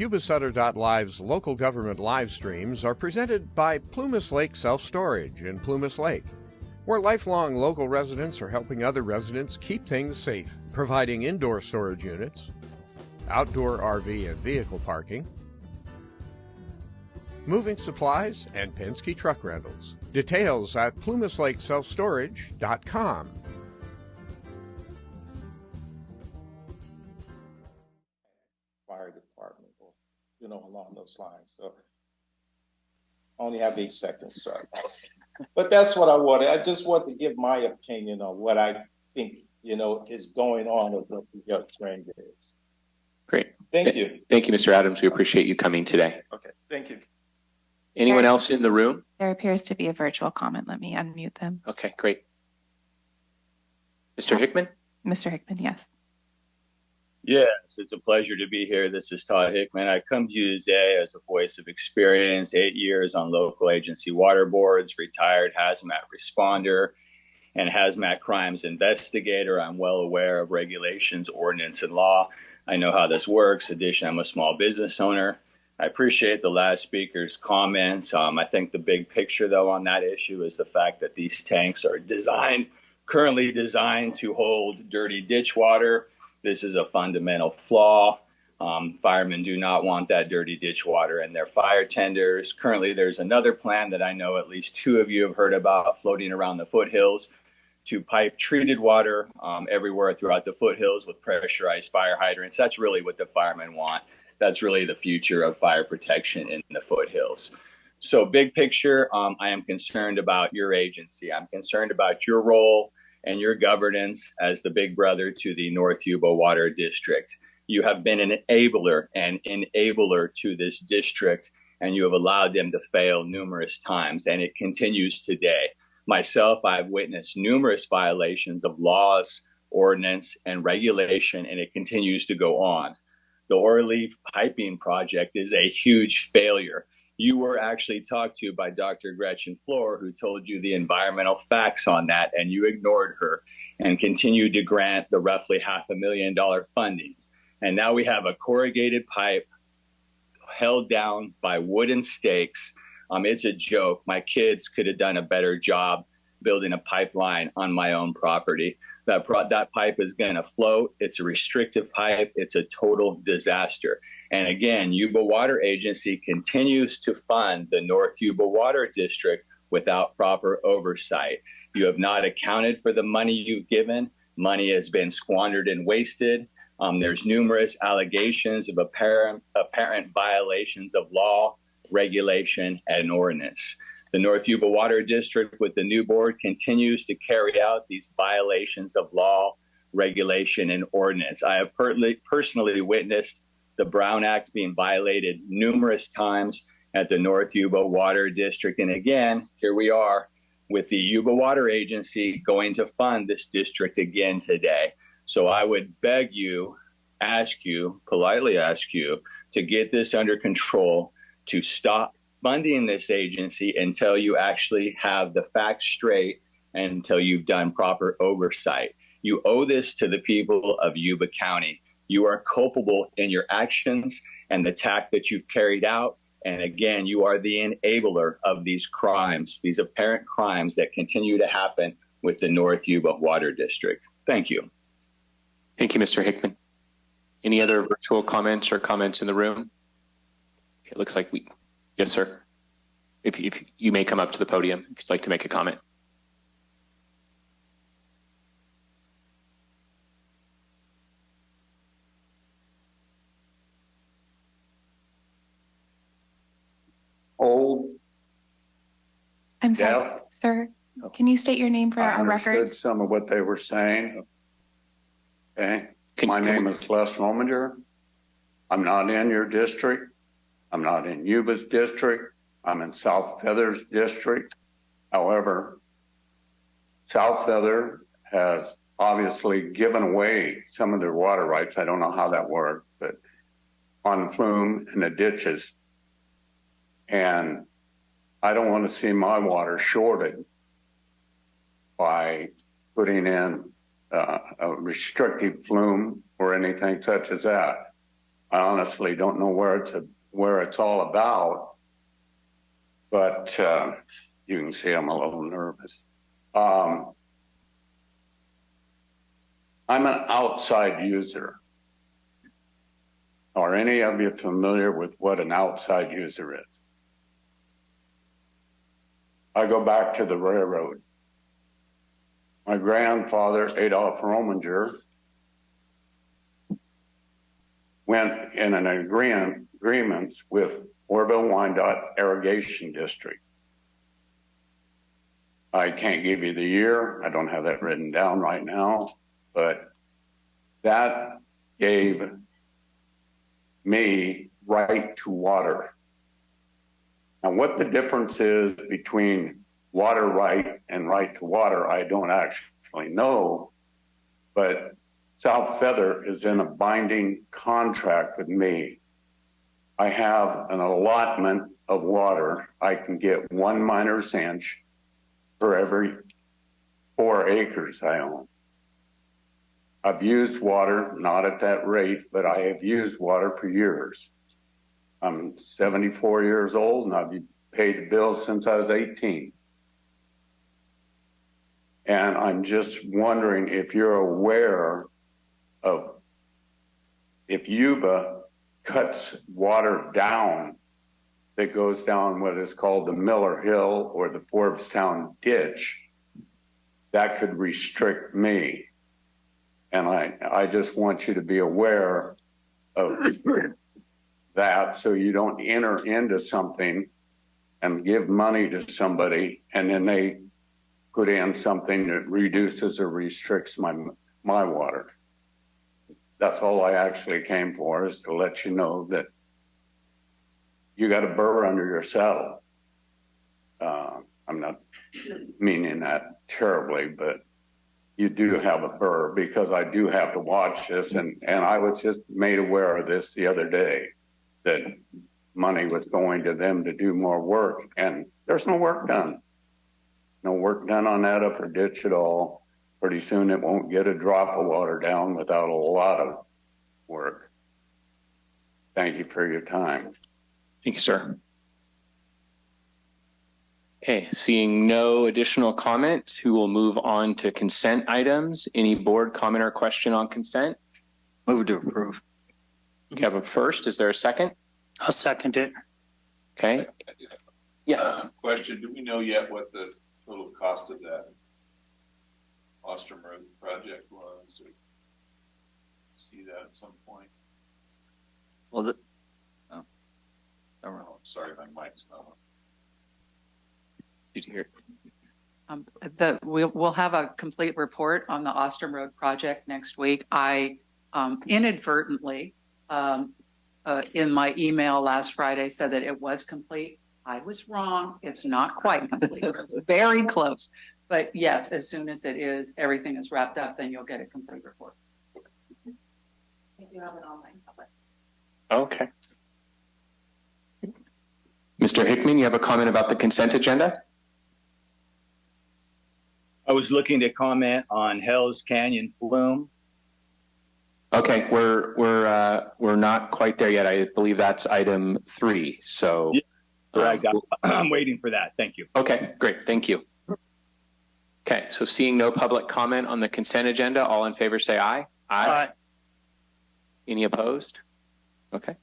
Yuba-Sutter.live's local government live streams are presented by Plumas Lake Self-Storage in Plumas Lake, where lifelong local residents are helping other residents keep things safe, providing indoor storage units, outdoor RV and vehicle parking, moving supplies, and Penske truck rentals. Details at plumaslakeselfstorage.com. Fire department, or, along those lines. So I only have 8 seconds, sorry. But that's what I wanted. I just want to give my opinion on what I think, is going on with what the trend is. Great. Thank you. Thank you, Mr. Adams. We appreciate you coming today. Okay, thank you. Anyone else in the room? There appears to be a virtual comment. Let me unmute them. Okay, great. Mr. Hickman? Mr. Hickman, yes. Yes, it's a pleasure to be here. This is Todd Hickman. I come to you today as a voice of experience, 8 years on local agency water boards, retired hazmat responder, and hazmat crimes investigator. I'm well aware of regulations, ordinance, and law. I know how this works. In addition, I'm a small business owner. I appreciate the last speaker's comments. I think the big picture, though, on that issue is the fact that these tanks are currently designed to hold dirty ditch water. This is a fundamental flaw. Firemen do not want that dirty ditch water in their fire tenders. Currently, there's another plan that I know at least 2 of you have heard about floating around the foothills to pipe treated water everywhere throughout the foothills with pressurized fire hydrants. That's really what the firemen want. That's really the future of fire protection in the foothills. So big picture, I am concerned about your agency. I'm concerned about your role and your governance as the big brother to the North Yuba Water District. You have been an enabler to this district, and you have allowed them to fail numerous times, and it continues today. Myself, I've witnessed numerous violations of laws, ordinance, and regulation, and it continues to go on. The Orleaf Piping Project is a huge failure. You were actually talked to by Dr. Gretchen Floor, who told you the environmental facts on that, and you ignored her and continued to grant the roughly $500,000 funding. And now we have a corrugated pipe held down by wooden stakes. It's a joke. My kids could have done a better job building a pipeline on my own property. That pipe is going to float. It's a restrictive pipe. It's a total disaster. And again, Yuba Water Agency continues to fund the North Yuba Water District without proper oversight. You have not accounted for the money you've given. Money has been squandered and wasted. There's numerous allegations of apparent violations of law, regulation, and ordinance. The North Yuba Water District with the new board continues to carry out these violations of law, regulation, and ordinance. I have personally witnessed the Brown Act being violated numerous times at the North Yuba Water District. And again, here we are with the Yuba Water Agency going to fund this district again today. So I would politely ask you to get this under control, to stop funding this agency until you actually have the facts straight and until you've done proper oversight. You owe this to the people of Yuba County. You are culpable in your actions and the tact that you've carried out. And again, you are the enabler of these crimes, these apparent crimes that continue to happen with the North Yuba Water District. Thank you. Thank you, Mr. Hickman. Any other virtual comments or comments in the room? It looks like yes, sir. If you may come up to the podium if you'd like to make a comment. I'm sorry, sir. Can you state your name for our records? I understood some of what they were saying. Okay. My name is Les Lominger. I'm not in your district. I'm not in Yuba's district. I'm in South Feather's district. However, South Feather has obviously given away some of their water rights. I don't know how that worked, but on flume in the ditches. And I don't want to see my water shorted by putting in a restrictive flume or anything such as that. I honestly don't know where it's all about, but you can see I'm a little nervous. I'm an outside user. Are any of you familiar with what an outside user is? I go back to the railroad. My grandfather, Adolph Rominger, went in an agreement with Orville-Wyandotte Irrigation District. I can't give you the year. I don't have that written down right now, but that gave me right to water. Now, what the difference is between water right and right to water, I don't actually know, but South Feather is in a binding contract with me. I have an allotment of water. I can get 1 miner's inch for every 4 acres I own. I've used water, not at that rate, but I have used water for years. I'm 74 years old and I've paid bills since I was 18. And I'm just wondering if you're aware of if Yuba cuts water down that goes down what is called the Miller Hill or the Forbstown ditch, that could restrict me. And I just want you to be aware of that so you don't enter into something and give money to somebody and then they put in something that reduces or restricts my water. That's all I actually came for, is to let you know that you got a burr under your saddle. I'm not meaning that terribly, but you do have a burr because I do have to watch this. And I was just made aware of this the other day, that money was going to them to do more work. And there's no work done. No work done on that upper ditch at all. Pretty soon it won't get a drop of water down without a lot of work. Thank you for your time. Thank you, sir. Okay, seeing no additional comments, we will move on to consent items. Any board comment or question on consent? Move to approve. We have a first. Is there a second? I'll second it. Okay. Yeah. Question, do we know yet what the total cost of that Ostrom Road project was? Or see that at some point? Well, Oh, sorry, my mic's not on. Did you hear? We'll have a complete report on the Ostrom Road project next week. I inadvertently in my email last Friday said that it was complete. I was wrong. It's not quite complete. It's very close. But yes, as soon as it is, everything is wrapped up, then you'll get a complete report. We do have an online public. Okay. Mr. Hickman, you have a comment about the consent agenda? I was looking to comment on Hell's Canyon flume. Okay, we're not quite there yet. I believe that's item 3. So yeah, correct. I'm waiting for that. Thank you. Okay, great. Thank you. Okay, so seeing no public comment on the consent agenda, all in favor say aye. Aye. Any opposed? Okay.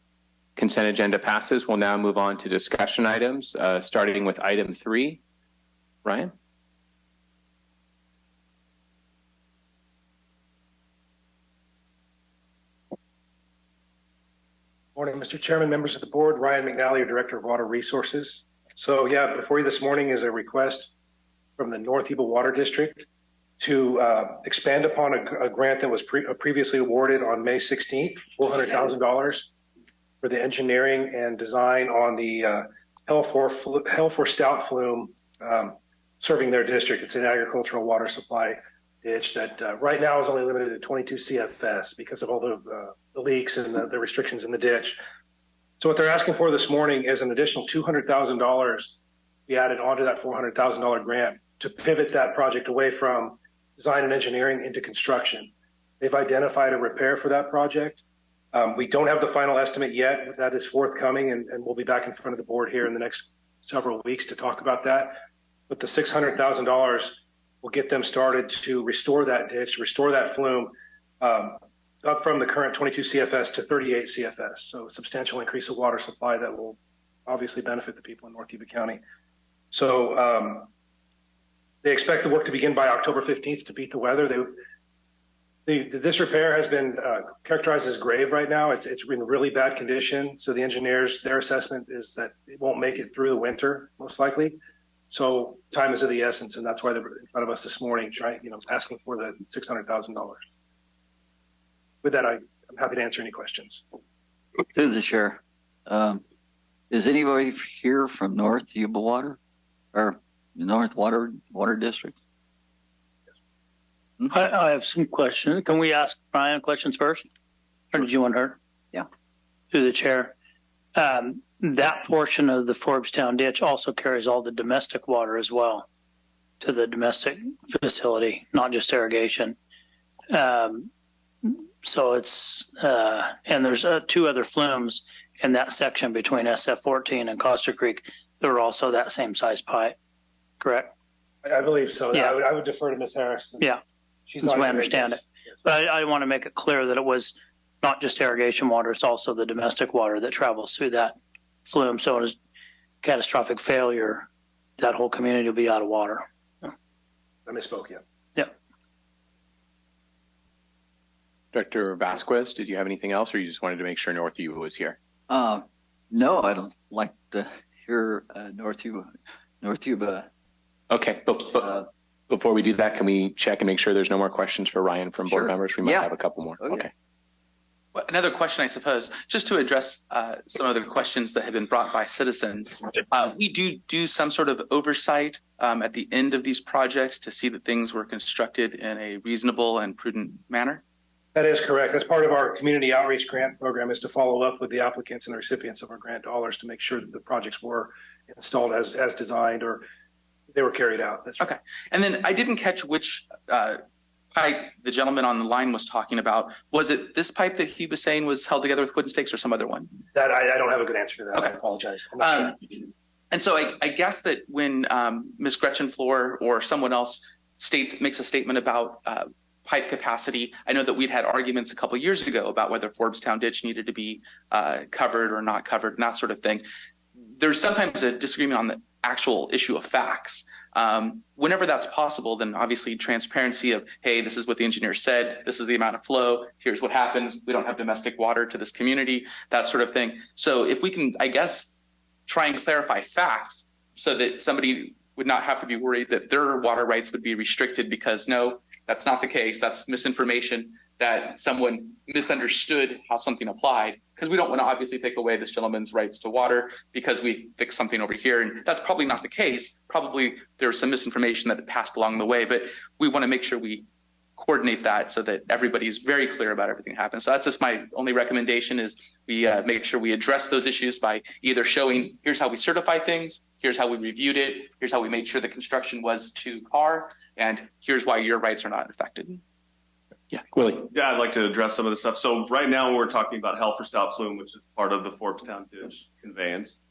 Consent agenda passes. We'll now move on to discussion items, starting with item 3. Ryan? Morning, Mr. Chairman, members of the board. Ryan McNally, your Director of Water Resources. So yeah, before you this morning is a request from the North Yuba Water District to expand upon a grant that was previously awarded on May 16th, $400,000 for the engineering and design on the Hell4 Stout flume serving their district. It's an agricultural water supply ditch that right now is only limited to 22 CFS because of all the leaks and the restrictions in the ditch. So what they're asking for this morning is an additional $200,000 to be added onto that $400,000 grant to pivot that project away from design and engineering into construction. They've identified a repair for that project We don't have the final estimate yet, but that is forthcoming, and we'll be back in front of the board here in the next several weeks to talk about that. But the $600,000 will get them started to restore that ditch, restore that flume, up from the current 22 CFS to 38 CFS. So a substantial increase of water supply that will obviously benefit the people in North Yuba County. So they expect the work to begin by October 15th to beat the weather. This repair has been characterized as grave right now. It's in really bad condition. So the engineers, their assessment is that it won't make it through the winter, most likely. So time is of the essence, and that's why they're in front of us this morning, asking for the $600,000. With that, I'm happy to answer any questions. Through the chair, is anybody here from North Yuba Water or North Water District? I have some questions. Can we ask Brian questions first? Or did you want her? Yeah. Through the chair. That portion of the Forbes-Town ditch also carries all the domestic water as well to the domestic facility, not just irrigation. So it's, and there's 2 other flumes in that section between SF-14 and Coster Creek. They're also that same size pipe, correct? I believe so. Yeah. I would defer to Ms. Harris. Yeah. That's the way I understand it. But I want to make it clear that it was not just irrigation water, it's also the domestic water that travels through that flume. So it is catastrophic failure, that whole community will be out of water. I misspoke, yeah. Yeah. Director Vasquez, did you have anything else, or you just wanted to make sure North Yuba was here? No, I don't like to hear North Yuba. Okay, but before we do that, can we check and make sure there's no more questions for Ryan from board members? We might have a couple more. Okay. Well, another question, I suppose, just to address some of the questions that have been brought by citizens. We do some sort of oversight at the end of these projects to see that things were constructed in a reasonable and prudent manner. That is correct. That's part of our community outreach grant program, is to follow up with the applicants and the recipients of our grant dollars to make sure that the projects were installed as designed or they were carried out. That's right. Okay. And then I didn't catch which pipe the gentleman on the line was talking about. Was it this pipe that he was saying was held together with wooden stakes, or some other one? That I don't have a good answer to that. Okay. I apologize. I'm not sure. And so I guess that when Ms. Gretchen Floor or someone else makes a statement about pipe capacity, I know that we'd had arguments a couple of years ago about whether Forbes-Town ditch needed to be covered or not covered and that sort of thing. There's sometimes a disagreement on the actual issue of facts. Whenever that's possible, then obviously transparency of, hey, this is what the engineer said, this is the amount of flow, here's what happens, we don't have domestic water to this community, that sort of thing. So if we can, I guess, try and clarify facts so that somebody would not have to be worried that their water rights would be restricted because no, that's not the case. That's misinformation, that someone misunderstood how something applied, because we don't want to obviously take away this gentleman's rights to water because we fixed something over here. And that's probably not the case. Probably there was some misinformation that passed along the way, but we want to make sure we coordinate that so that everybody's very clear about everything that happens. So that's just my only recommendation, is we make sure we address those issues by either showing, here's how we certify things, here's how we reviewed it, here's how we made sure the construction was to par, and here's why your rights are not affected. Yeah, Willie. Yeah, I'd like to address some of the stuff. So right now we're talking about Helferstout flume, which is part of the Forbes-Town ditch conveyance.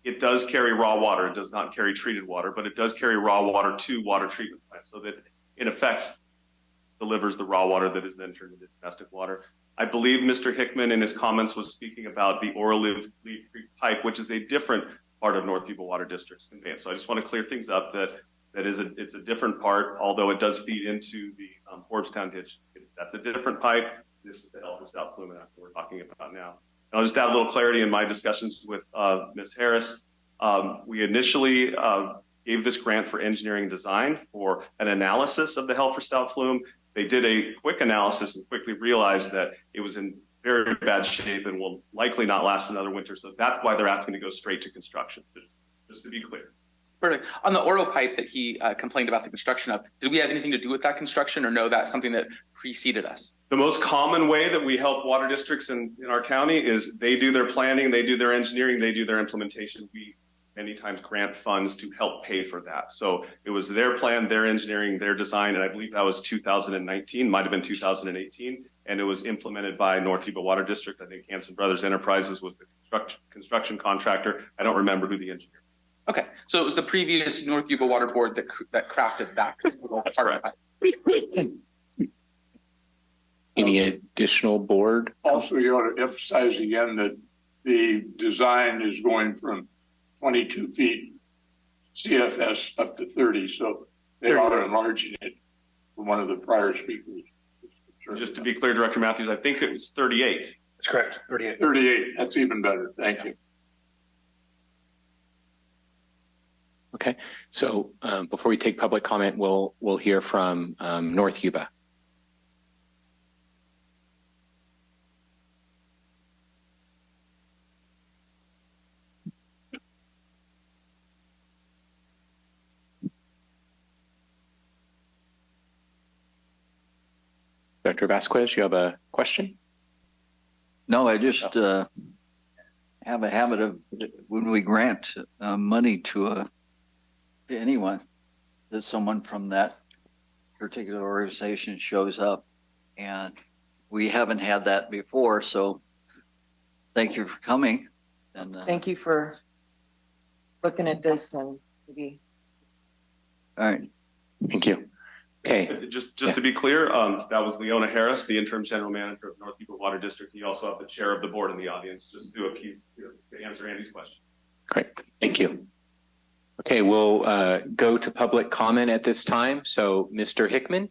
It does carry raw water. It does not carry treated water, but it does carry raw water to water treatment plants, so that in effect delivers the raw water that is then turned into domestic water. I believe Mr. Hickman in his comments was speaking about the Orlev Creek pipe, which is a different part of North Yuba Water District's conveyance. So I just want to clear things up that it's a different part, although it does feed into the Forbes-Town ditch. That's a different pipe. This is the Helferstout flume, and that's what we're talking about now. And I'll just add a little clarity in my discussions with Ms. Harris. We initially gave this grant for engineering and design for an analysis of the Helferstout flume. They did a quick analysis and quickly realized that it was in very bad shape and will likely not last another winter. So that's why they're asking to go straight to construction, just to be clear. Perfect. On the Oro pipe that he complained about the construction of, did we have anything to do with that construction, or no, that's something that preceded us? The most common way that we help water districts in our county is they do their planning, they do their engineering, they do their implementation. We many times grant funds to help pay for that. So it was their plan, their engineering, their design, and I believe that was 2019, might have been 2018. and it was implemented by North Yuba Water District. I think Hanson Brothers Enterprises was the construction contractor. I don't remember who the engineer. Okay, so it was the previous North Yuba Water Board that crafted that. That's correct. Any additional board? Also, you ought to emphasize again that the design is going from 22 feet CFS up to 30, so they are enlarging it from one of the prior speakers. Just to be clear, Director Matthews, I think it was 38. That's correct, 38. 38, that's even better. Thank you. Okay, so before we take public comment, we'll hear from North Yuba. Dr. Vasquez, you have a question? No, I just have a habit of when we grant money to anyone, that someone from that particular organization shows up, and we haven't had that before. So thank you for coming. And thank you for looking at this and maybe. All right. Thank you. Okay. Just to be clear, that was Leona Harris, the interim general manager of North Yuba Water District. You also have the chair of the board in the audience. Just do a piece to answer Andy's question. Great. Thank you. Okay, we'll go to public comment at this time. So, Mr. Hickman.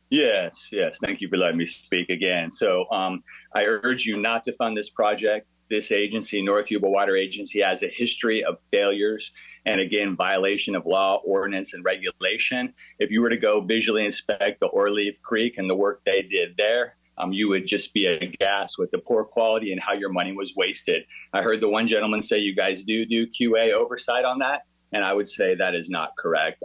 Yes. Thank you for letting me speak again. So I urge you not to fund this project. This agency, North Yuba Water Agency, has a history of failures and, again, violation of law, ordinance, and regulation. If you were to go visually inspect the Orleaf Creek and the work they did there, you would just be aghast with the poor quality and how your money was wasted. I heard the one gentleman say you guys do QA oversight on that, and I would say that is not correct.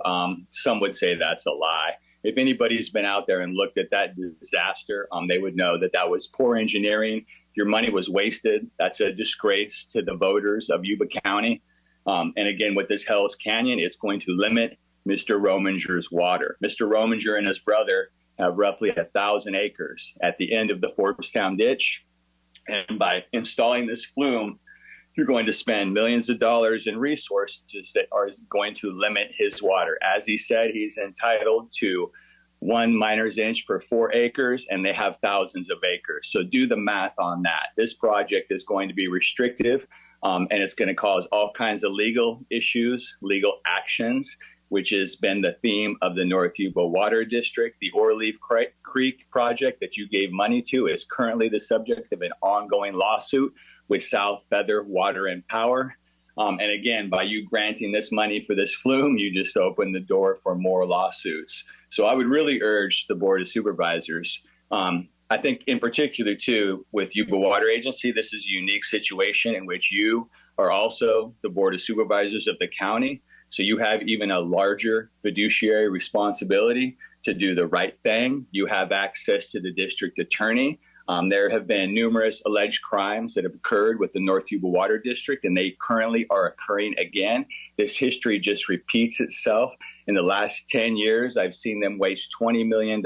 Some would say that's a lie. If anybody's been out there and looked at that disaster, they would know that that was poor engineering. Your money was wasted. That's a disgrace to the voters of Yuba County. And again, with this Hell's Canyon, it's going to limit Mr. Rominger's water. Mr. Rominger and his brother have roughly 1,000 acres at the end of the Forbstown ditch. And by installing this flume, you're going to spend millions of dollars in resources that are going to limit his water. As he said, he's entitled to 1 miner's inch per 4 acres, and they have thousands of acres. So do the math on that. This project is going to be restrictive, and it's going to cause all kinds of legal issues, legal actions, which has been the theme of the North Yuba Water District. The Orleaf Creek project that you gave money to is currently the subject of an ongoing lawsuit with South Feather Water and Power. And again, by you granting this money for this flume, you just opened the door for more lawsuits. So I would really urge the Board of Supervisors, I think in particular too, with Yuba Water Agency, this is a unique situation in which you are also the Board of Supervisors of the county. So you have even a larger fiduciary responsibility to do the right thing. You have access to the district attorney. There have been numerous alleged crimes that have occurred with the North Yuba Water District, and they currently are occurring again. This history just repeats itself. In the last 10 years, I've seen them waste $20 million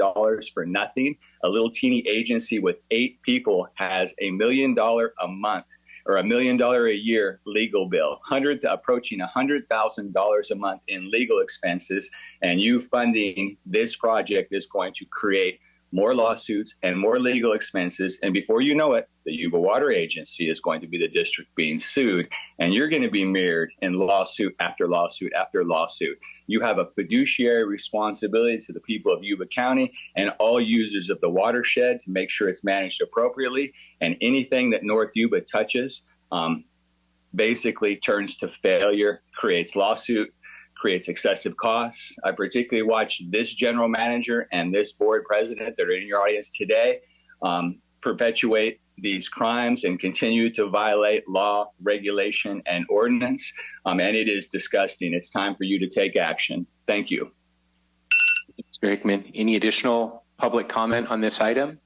for nothing. A little teeny agency with 8 people has $1 million a month or $1 million a year legal bill, approaching $100,000 a month in legal expenses. And you funding this project is going to create more lawsuits and more legal expenses. And before you know it, the Yuba Water Agency is going to be the district being sued. And you're going to be mirrored in lawsuit after lawsuit after lawsuit. You have a fiduciary responsibility to the people of Yuba County and all users of the watershed to make sure it's managed appropriately. And anything that North Yuba touches basically turns to failure, creates lawsuit, creates excessive costs. I particularly watched this general manager and this board president that are in your audience today perpetuate these crimes and continue to violate law, regulation, and ordinance. And it is disgusting. It's time for you to take action. Thank you. Mr. Hickman, any additional public comment on this item?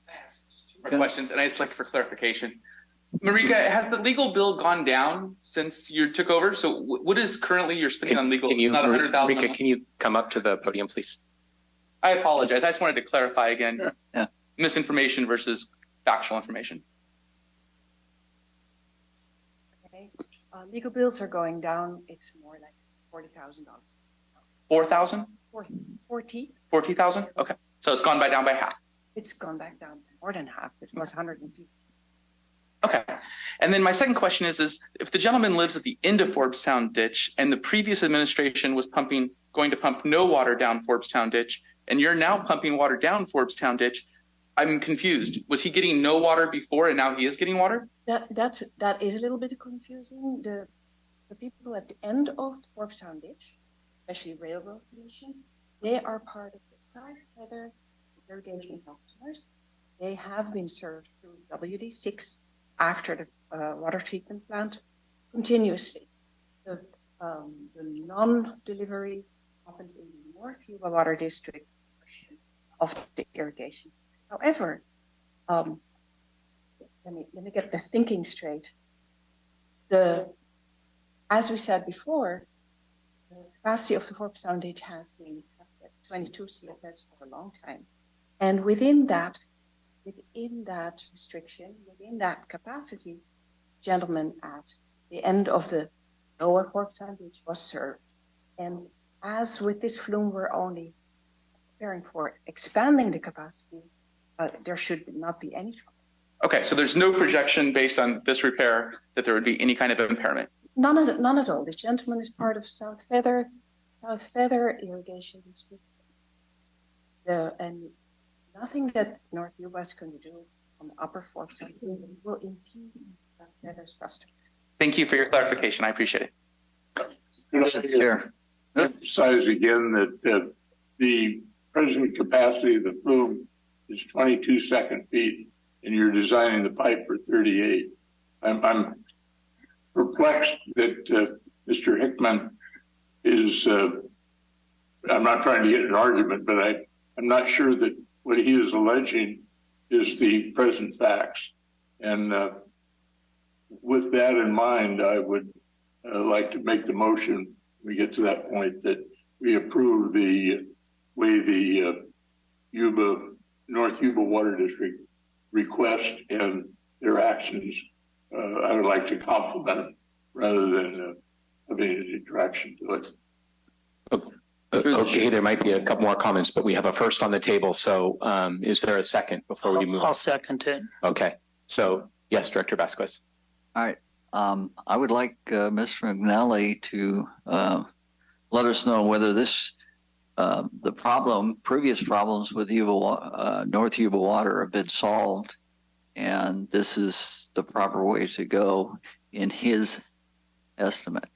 I asked just 2 more questions, and I just like for clarification. Marika, has the legal bill gone down since you took over? So what is currently you're spending on legal? It's not $100,000. Marika, can you come up to the podium, please? I apologize. I just wanted to clarify again. Sure. Yeah. Misinformation versus factual information. Okay. Legal bills are going down. It's more like $40,000. 4,000? 40. 40,000? Okay. So it's gone down by half. It's gone back down more than half. It was 150. Okay. And then my second question is if the gentleman lives at the end of Forbes-Town Ditch and the previous administration was going to pump no water down Forbes-Town Ditch, and you're now pumping water down Forbes-Town Ditch, I'm confused. Was he getting no water before and now he is getting water? That is a little bit confusing. The people at the end of the Forbes-Town Ditch, especially Railroad Commission, they are part of the South Feather irrigation customers. They have been served through WD6 after the water treatment plant continuously. The non-delivery happened in the North Yuba Water District of the irrigation. However, let me get the thinking straight. As we said before, the capacity of the Forbes-Town Ditch has been at 22 CFS for a long time, and within that restriction, within that capacity, gentlemen at the end of the lower Forbes-Town Ditch was served. And as with this flume, we're only preparing for expanding the capacity, there should not be any trouble. Okay, so there's no projection based on this repair that there would be any kind of impairment? None at all. The gentleman is part of South Feather irrigation district. And nothing that North Yuba is going to do on the upper Forbes-Town will impede South Feather's customers. Thank you for your clarification. I appreciate it. Sure. Emphasize again that the present capacity of the flume is 22 second feet, and you're designing the pipe for 38. I'm perplexed that Mr. Hickman is. I'm not trying to get an argument, but I'm not sure that what he is alleging is the present facts. And with that in mind, I would like to make the motion, we get to that point, that we approve the way the North Yuba Water District request and their actions. I would like to compliment rather than having any detraction to it. Okay, there might be a couple more comments, but we have a first on the table. So is there a second before we move on? I'll second it. Okay. So yes, Director Vasquez. All right. I would like Mr. McNally to let us know whether this, previous problems with North Yuba Water have been solved, and this is the proper way to go in his estimate.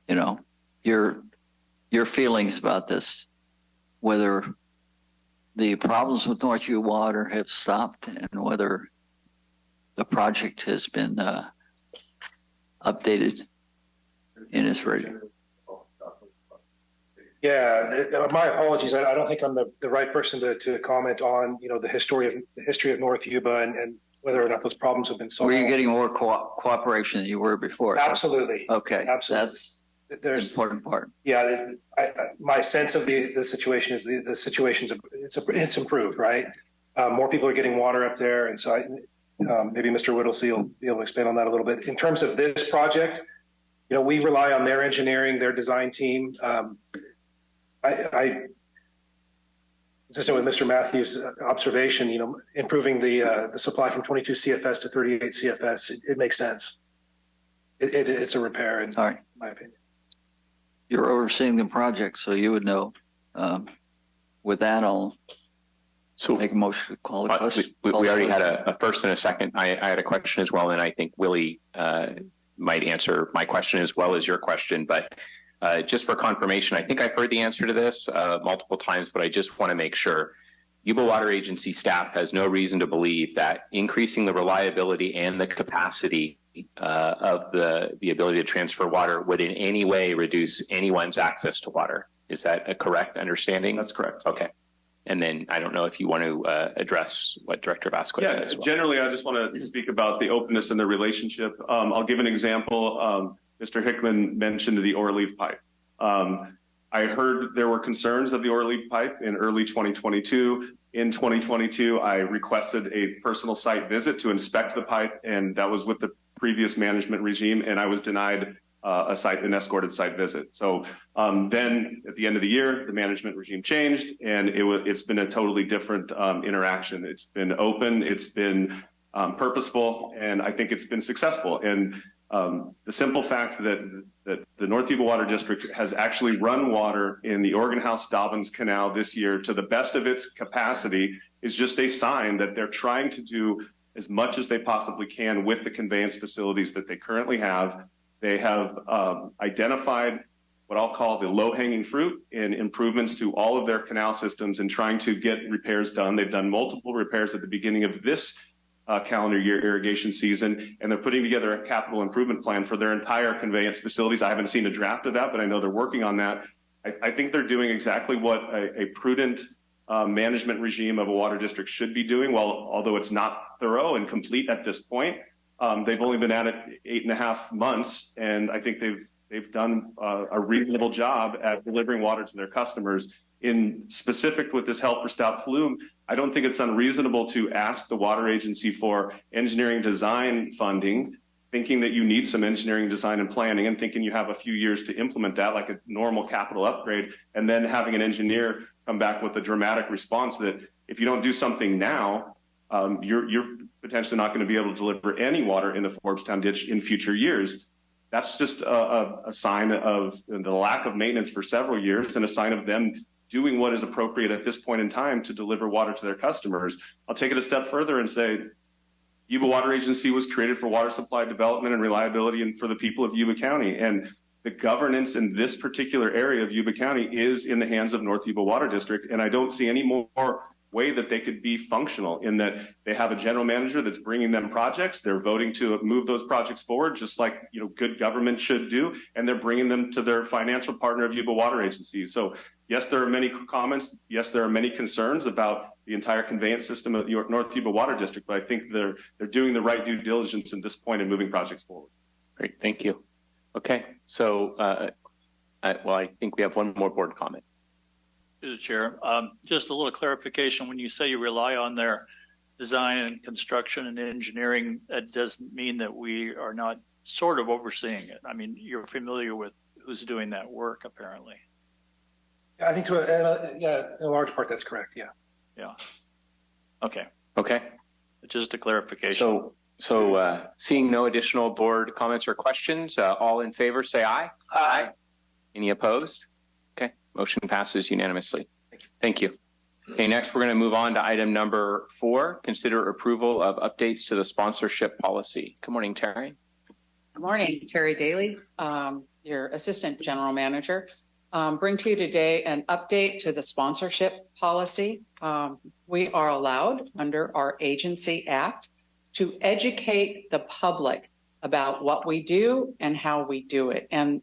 You know, your feelings about this, whether the problems with North Yuba Water have stopped and whether the project has been updated in its rating. Yeah, my apologies. I don't think I'm the right person to comment on, the history of North Yuba and whether or not those problems have been solved. Were you getting more cooperation than you were before? Absolutely. Okay. Absolutely. There's the important part. Yeah, my sense of the situation is the situation's it's improved, right? More people are getting water up there, and so maybe Mr. Whittlesey will be able to expand on that a little bit. In terms of this project, we rely on their engineering, their design team. I consistent with Mr. Matthews' observation, improving the supply from 22 CFS to 38 CFS, it makes sense. It's a repair, in my opinion. You're overseeing the project, so you would know. With that, I'll make a motion to call the question. We already had a first and a second. I had a question as well, and I think Willie might answer my question as well as your question. But just for confirmation, I think I've heard the answer to this multiple times, but I just want to make sure. Yuba Water Agency staff has no reason to believe that increasing the reliability and the capacity of the ability to transfer water would in any way reduce anyone's access to water. Is that a correct understanding? That's correct. Okay. And then I don't know if you want to address what Director Vasquez said as well. Generally, I just want to speak about the openness and the relationship. I'll give an example. Mr. Hickman mentioned the Orleaf pipe. I heard there were concerns of the oil leak pipe in early 2022. In 2022, I requested a personal site visit to inspect the pipe, and that was with the previous management regime, and I was denied an escorted site visit. So then at the end of the year, the management regime changed, and it's been a totally different interaction. It's been open, it's been purposeful, and I think it's been successful. And the simple fact that the North Yuba Water District has actually run water in the Organ House Dobbins Canal this year to the best of its capacity is just a sign that they're trying to do as much as they possibly can with the conveyance facilities that they currently have. They have identified what I'll call the low-hanging fruit in improvements to all of their canal systems and trying to get repairs done. They've done multiple repairs at the beginning of this calendar year irrigation season, and they're putting together a capital improvement plan for their entire conveyance facilities. I haven't seen a draft of that, but I know they're working on that. I think they're doing exactly what a prudent management regime of a water district should be doing. Although it's not thorough and complete at this point, they've only been at it 8.5 months, and I think they've done a reasonable job at delivering water to their customers. In specific with this Help for Stout Flume, I don't think it's unreasonable to ask the water agency for engineering design funding, thinking that you need some engineering design and planning and thinking you have a few years to implement that like a normal capital upgrade, and then having an engineer come back with a dramatic response that if you don't do something now, you're potentially not going to be able to deliver any water in the Forbes-Town ditch in future years. That's just a sign of the lack of maintenance for several years and a sign of them doing what is appropriate at this point in time to deliver water to their customers. I'll take it a step further and say, Yuba Water Agency was created for water supply development and reliability and for the people of Yuba County. And the governance in this particular area of Yuba County is in the hands of North Yuba Water District. And I don't see any more way that they could be functional in that they have a general manager that's bringing them projects. They're voting to move those projects forward, just like good government should do. And they're bringing them to their financial partner of Yuba Water Agency. So yes, there are many comments. Yes, there are many concerns about the entire conveyance system of North Yuba Water District, but I think they're doing the right due diligence at this point in moving projects forward. Great, thank you. Okay, so I think we have one more board comment. Through the chair, just a little clarification. When you say you rely on their design and construction and engineering, that doesn't mean that we are not sort of overseeing it. I mean, you're familiar with who's doing that work, apparently. Yeah, I think so. Yeah, in a large part, that's correct. Yeah. Yeah. Okay. Okay. Just a clarification. So seeing no additional board comments or questions, all in favor, say aye. Aye. Any opposed? Okay. Motion passes unanimously. Thank you. Okay, next we're going to move on to item number 4, consider approval of updates to the sponsorship policy. Good morning, Terry. Good morning, Terry Daly, your Assistant General Manager. Bring to you today an update to the sponsorship policy. We are allowed under our agency act to educate the public about what we do and how we do it. And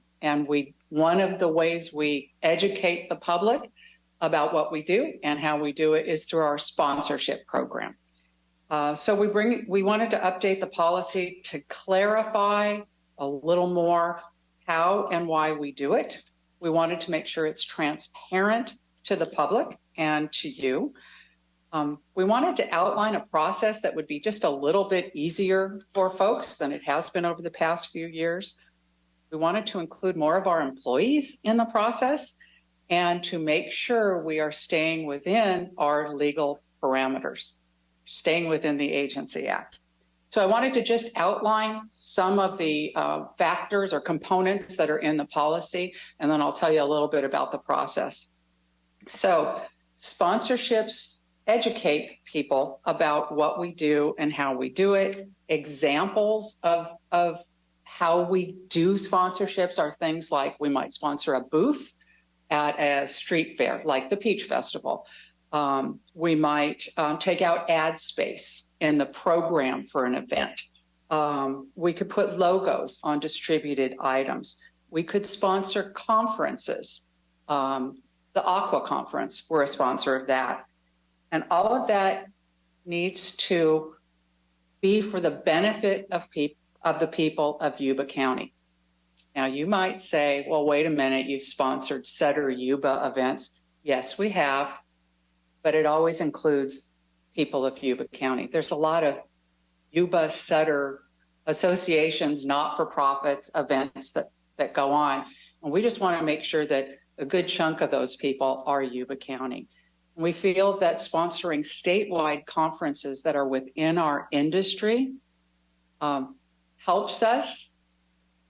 one of the ways we educate the public about what we do and how we do it is through our sponsorship program. So we wanted to update the policy to clarify a little more how and why we do it. We wanted to make sure it's transparent to the public and to you. We wanted to outline a process that would be just a little bit easier for folks than it has been over the past few years. We wanted to include more of our employees in the process and to make sure we are staying within our legal parameters, staying within the Agency Act. So I wanted to just outline some of the factors or components that are in the policy, and then I'll tell you a little bit about the process. So sponsorships educate people about what we do and how we do it. Examples of how we do sponsorships are things like we might sponsor a booth at a street fair, like the Peach Festival. We might take out ad space in the program for an event. We could put logos on distributed items. We could sponsor conferences. The Aqua Conference, we're a sponsor of that. And all of that needs to be for the benefit of the people of Yuba County. Now, you might say, well, wait a minute, you've sponsored Sutter Yuba events. Yes, we have, but it always includes people of Yuba County. There's a lot of Yuba-Sutter associations, not-for-profits, events that go on. And we just want to make sure that a good chunk of those people are Yuba County. And we feel that sponsoring statewide conferences that are within our industry helps us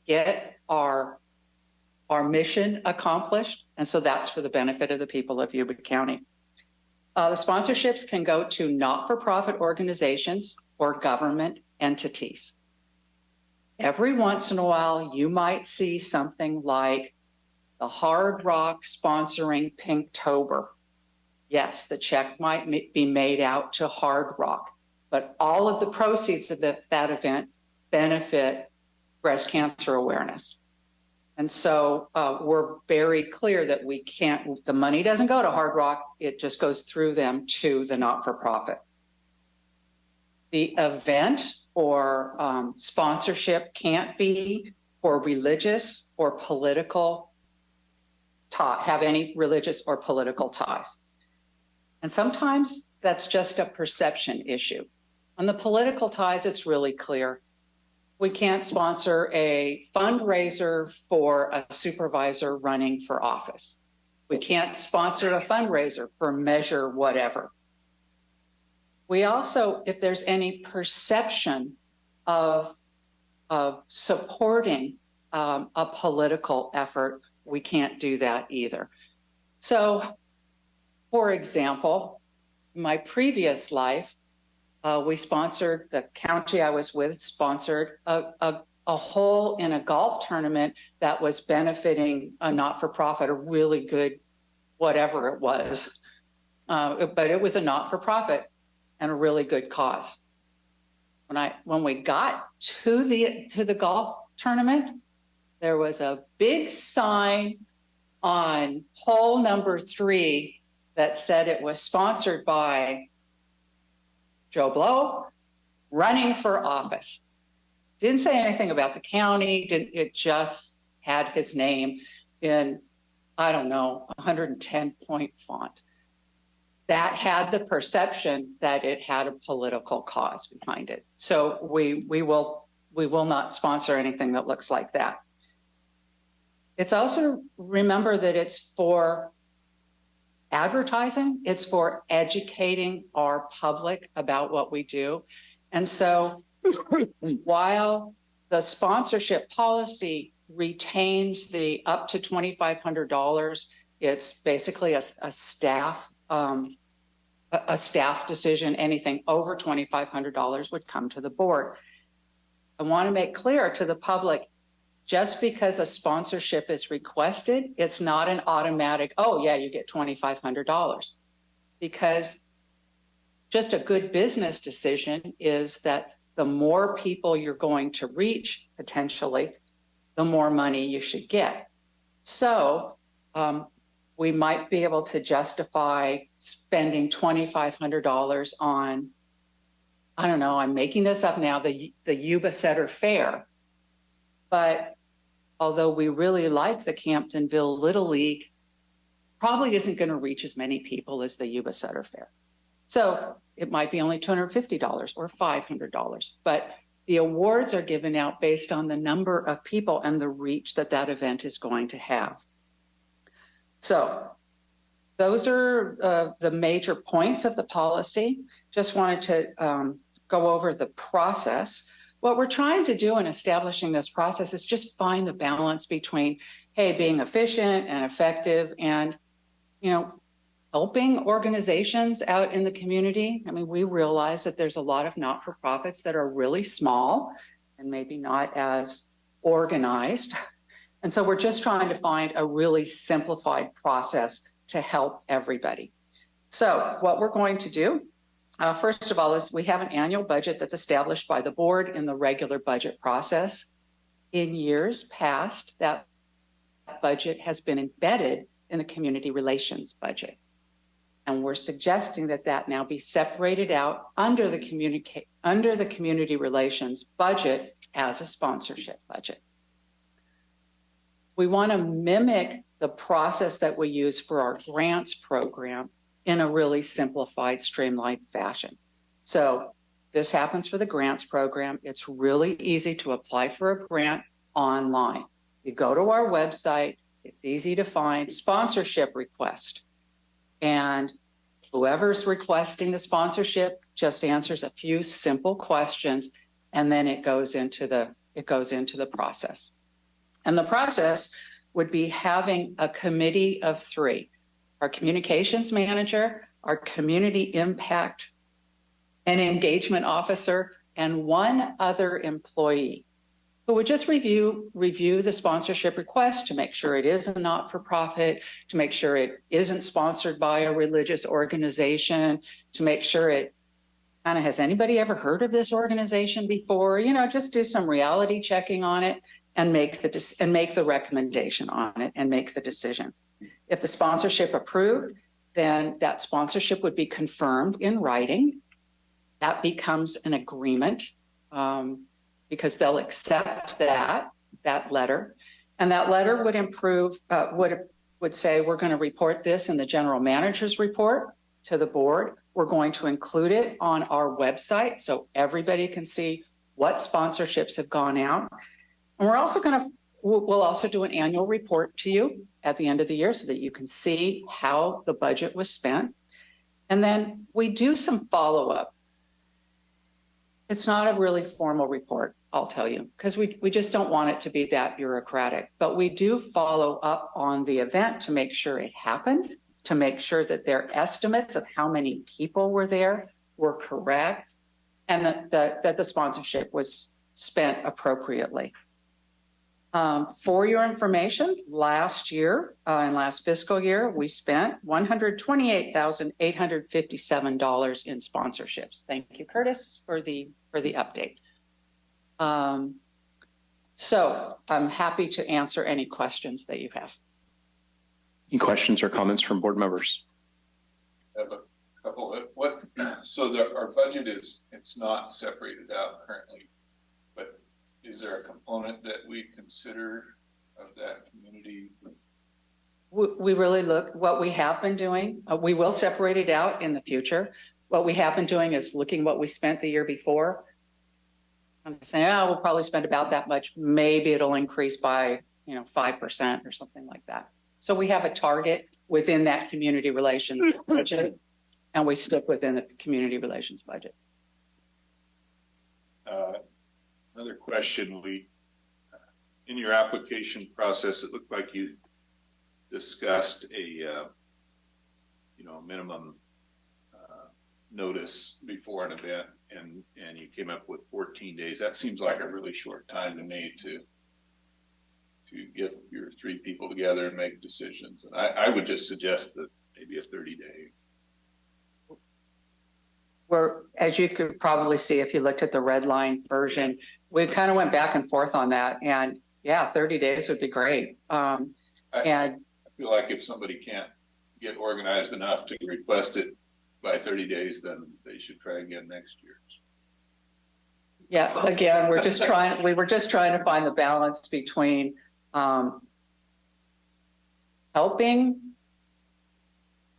get our mission accomplished. And so that's for the benefit of the people of Yuba County. The sponsorships can go to not-for-profit organizations or government entities. Every once in a while, you might see something like the Hard Rock sponsoring Pinktober. Yes, the check might be made out to Hard Rock, but all of the proceeds of that event benefit breast cancer awareness. And so we're very clear that we can't, the money doesn't go to Hard Rock, it just goes through them to the not-for-profit. The event or sponsorship can't be for religious or political, have any religious or political ties. And sometimes that's just a perception issue. On the political ties, it's really clear. We can't sponsor a fundraiser for a supervisor running for office. We can't sponsor a fundraiser for measure whatever. We also, if there's any perception of supporting a political effort, we can't do that either. So, for example, in my previous life, we sponsored, the county I was with sponsored a hole in a golf tournament that was benefiting a not-for-profit, a really good, whatever it was. But it was a not-for-profit and a really good cause. When we got to the golf tournament, there was a big sign on hole number 3 that said it was sponsored by Joe Blow, running for office. Didn't say anything about the county. It just had his name in, I don't know, 110-point font. That had the perception that it had a political cause behind it. So we will not sponsor anything that looks like that. It's also, remember that it's for advertising, it's for educating our public about what we do. And so while the sponsorship policy retains the up to $2,500, it's basically a staff decision. Anything over $2,500 would come to the board. I want to make clear to the public, just because a sponsorship is requested, it's not an automatic, oh yeah, you get $2,500. Because just a good business decision is that the more people you're going to reach, potentially, the more money you should get. So we might be able to justify spending $2,500 on, I don't know, I'm making this up now, the Yuba-Sutter Fair. But although we really like the Camptonville Little League, probably isn't going to reach as many people as the Yuba-Sutter Fair. So it might be only $250 or $500, but the awards are given out based on the number of people and the reach that that event is going to have. So those are the major points of the policy. Just wanted to go over the process. What we're trying to do in establishing this process is just find the balance between, hey, being efficient and effective and, you know, helping organizations out in the community. I mean, we realize that there's a lot of not-for-profits that are really small and maybe not as organized. And so we're just trying to find a really simplified process to help everybody. So what we're going to do, first of all, is we have an annual budget that's established by the board in the regular budget process. In years past, that budget has been embedded in the community relations budget. And we're suggesting that that now be separated out under the community relations budget as a sponsorship budget. We want to mimic the process that we use for our grants program in a really simplified, streamlined fashion. So this happens for the grants program. It's really easy to apply for a grant online. You go to our website, it's easy to find sponsorship request. And whoever's requesting the sponsorship just answers a few simple questions, and then it goes into the process. And the process would be having a committee of 3, our communications manager, our community impact and engagement officer, and 1 other employee who would just review the sponsorship request to make sure it is a not-for-profit, to make sure it isn't sponsored by a religious organization, to make sure it kind of, has anybody ever heard of this organization before? You know, just do some reality checking on it and make the recommendation on it and make the decision. If the sponsorship approved, then that sponsorship would be confirmed in writing. That becomes an agreement, because they'll accept that letter, and that letter would say, we're going to report this in the general manager's report to the board. We're going to include it on our website so everybody can see what sponsorships have gone out. And we'll also do an annual report to you at the end of the year so that you can see how the budget was spent. And then we do some follow-up. It's not a really formal report, I'll tell you, because we just don't want it to be that bureaucratic. But we do follow up on the event to make sure it happened, to make sure that their estimates of how many people were there were correct, and that the sponsorship was spent appropriately. For your information, last year, in last fiscal year, we spent $128,857 in sponsorships. Thank you, Curtis, for the update. So I'm happy to answer any questions that you have. Any questions or comments from board members? I have a couple. Our budget it's not separated out currently, but is there a component that we consider of that community? We really look what we have been doing. We will separate it out in the future. What we have been doing is looking what we spent the year before. I'm saying, we'll probably spend about that much. Maybe it'll increase by 5% or something like that. So we have a target within that community relations budget, and we stick within the community relations budget. Another question: in your application process, it looked like you discussed a minimum notice before an event, and you came up with 14 days. That seems like a really short time to me to get your 3 people together and make decisions. And I would just suggest that maybe a 30-day. As you could probably see if you looked at the red line version, we kind of went back and forth on that, and 30 days would be great. I feel like if somebody can't get organized enough to request it by 30 days, then they should try again next year. Yeah, again, we were just trying to find the balance between helping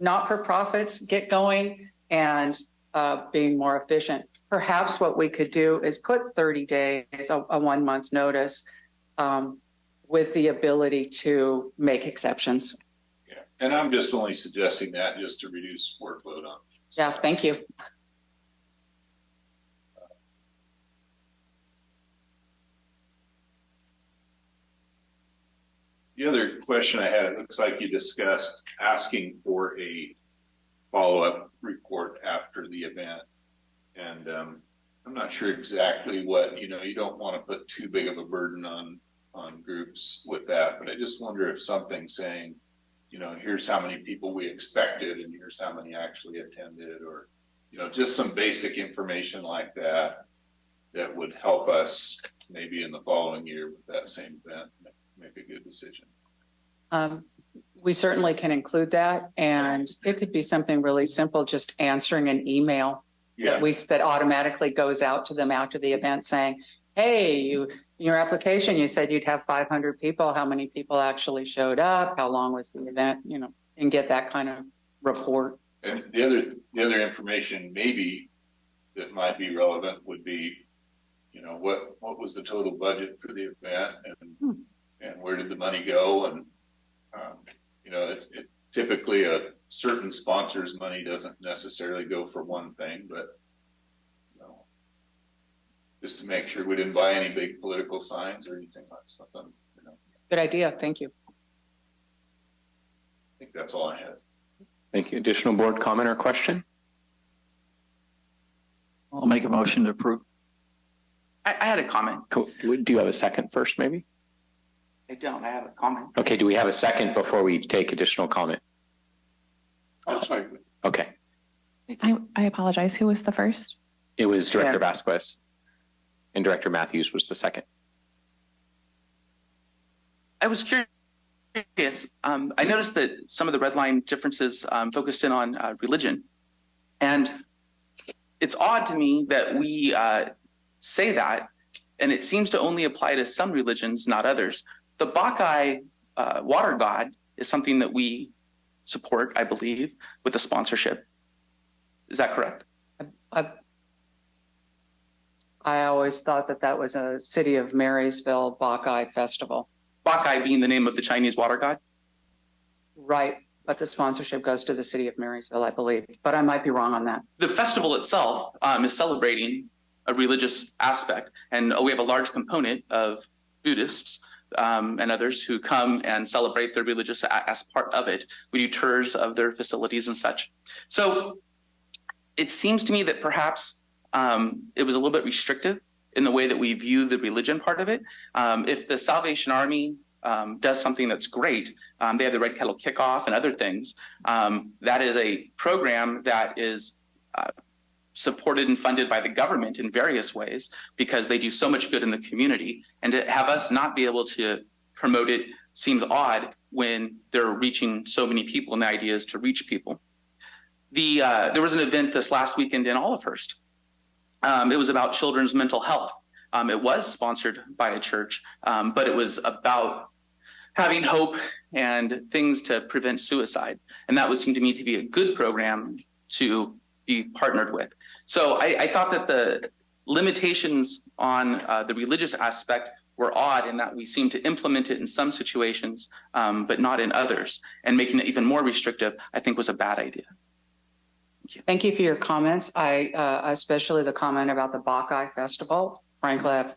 not-for-profits get going and being more efficient. Perhaps what we could do is put 30 days, a 1 month's notice, with the ability to make exceptions. Yeah, and I'm just only suggesting that just to reduce workload on. Yeah, thank you. The other question I had, it looks like you discussed asking for a follow-up report after the event. And I'm not sure exactly what, you don't want to put too big of a burden on groups with that, but I just wonder if something saying, here's how many people we expected and here's how many actually attended, or, just some basic information like that would help us maybe in the following year with that same event, make a good decision. We certainly can include that, and it could be something really simple, just answering an email that automatically goes out to them after the event saying, hey, in your application, you said you'd have 500 people. How many people actually showed up? How long was the event? And get that kind of report. And the other information maybe that might be relevant would be, what was the total budget for the event, and where did the money go? And typically a certain sponsor's money doesn't necessarily go for one thing, but just to make sure we didn't buy any big political signs or anything like something. Good idea. Thank you. I think that's all I have. Thank you. Additional board comment or question? I'll make a motion to approve. I had a comment. Cool. Do you have a second first, maybe? I don't. I have a comment. Okay. Do we have a second before we take additional comment? Okay. I apologize. Who was the first? It was Director Vasquez, and Director Matthews was the second. I was curious. I noticed that some of the red line differences focused in on religion. And it's odd to me that we say that, and it seems to only apply to some religions, not others. The Bacchae water god is something that we support, I believe, with the sponsorship. Is that correct? I always thought that was a City of Marysville Bacchae festival. Bacchae being the name of the Chinese water god? Right, but the sponsorship goes to the City of Marysville, I believe, but I might be wrong on that. The festival itself is celebrating a religious aspect, and we have a large component of Buddhists and others who come and celebrate their religious as part of it. We do tours of their facilities and such. So it seems to me that perhaps it was a little bit restrictive in the way that we view the religion part of it. If the Salvation Army does something that's great, they have the Red Kettle Kickoff and other things. That is a program that is supported and funded by the government in various ways because they do so much good in the community. And to have us not be able to promote it seems odd when they're reaching so many people, and the idea is to reach people. There was an event this last weekend in Olivehurst. It was about children's mental health. It was sponsored by a church, but it was about having hope and things to prevent suicide. And that would seem to me to be a good program to be partnered with. So I thought that the limitations on the religious aspect were odd in that we seem to implement it in some situations, but not in others. And making it even more restrictive, I think, was a bad idea. Thank you for your comments. Especially the comment about the Bacchae Festival. Frankly, I've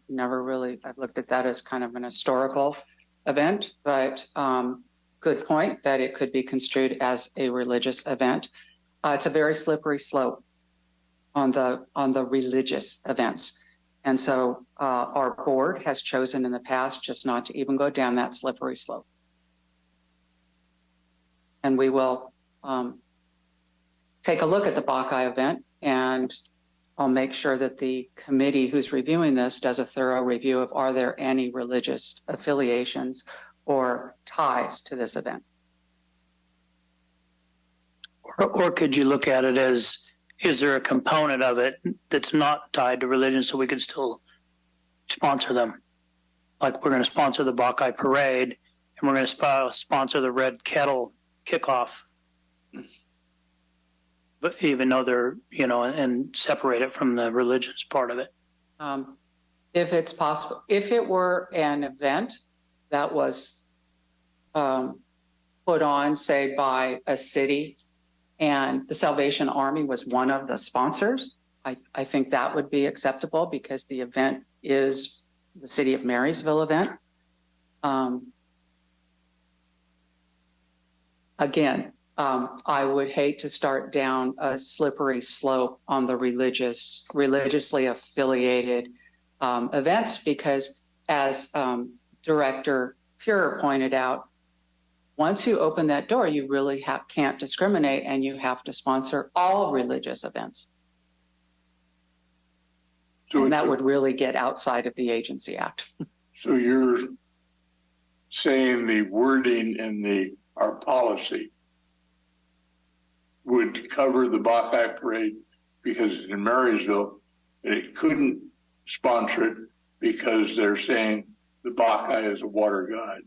looked at that as kind of an historical event, but good point that it could be construed as a religious event. It's a very slippery slope on the religious events. And so our board has chosen in the past just not to even go down that slippery slope. And we will take a look at the Bacchae event, and I'll make sure that the committee who's reviewing this does a thorough review of are there any religious affiliations or ties to this event. Or could you look at it as, is there a component of it that's not tied to religion so we could still sponsor them? Like we're going to sponsor the Bacchae Parade and we're going to sponsor the Red Kettle Kickoff. But even though they're, and separate it from the religious part of it. If it's possible, if it were an event that was put on, say, by a city and the Salvation Army was one of the sponsors, I think that would be acceptable because the event is the City of Marysville event. Again, I would hate to start down a slippery slope on the religiously affiliated events because, as Director Fuhrer pointed out, once you open that door, you really can't discriminate, and you have to sponsor all religious events. So and that would really get outside of the Agency Act. So you're saying the wording in our policy would cover the Bacchae Parade because in Marysville, it couldn't sponsor it because they're saying the Bacchae is a water god.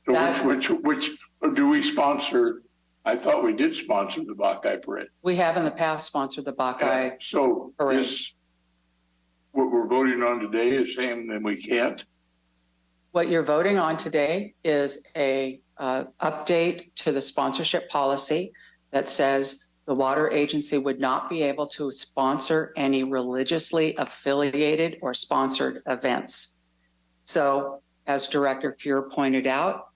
So which do we sponsor? I thought we did sponsor the Bacchae parade. We have in the past sponsored the Bacchae so parade. This, what we're voting on today is saying that we can't. What you're voting on today is a update to the sponsorship policy that says the water agency would not be able to sponsor any religiously affiliated or sponsored events. So as Director Fuhr pointed out,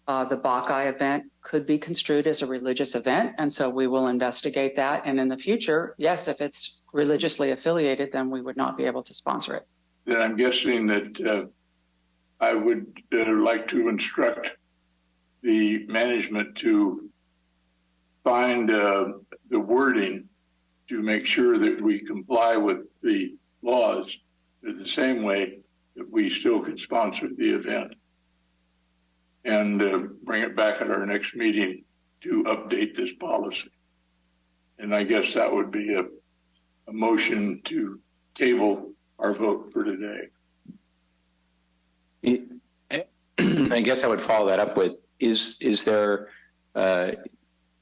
the Bacchae event could be construed as a religious event. And so we will investigate that. And in the future, yes, if it's religiously affiliated, then we would not be able to sponsor it. Then I'm guessing that I would like to instruct the management to find the wording to make sure that we comply with the laws in the same way that we still could sponsor the event, and bring it back at our next meeting to update this policy. And I guess that would be a motion to table our vote for today. I guess I would follow that up with, is there,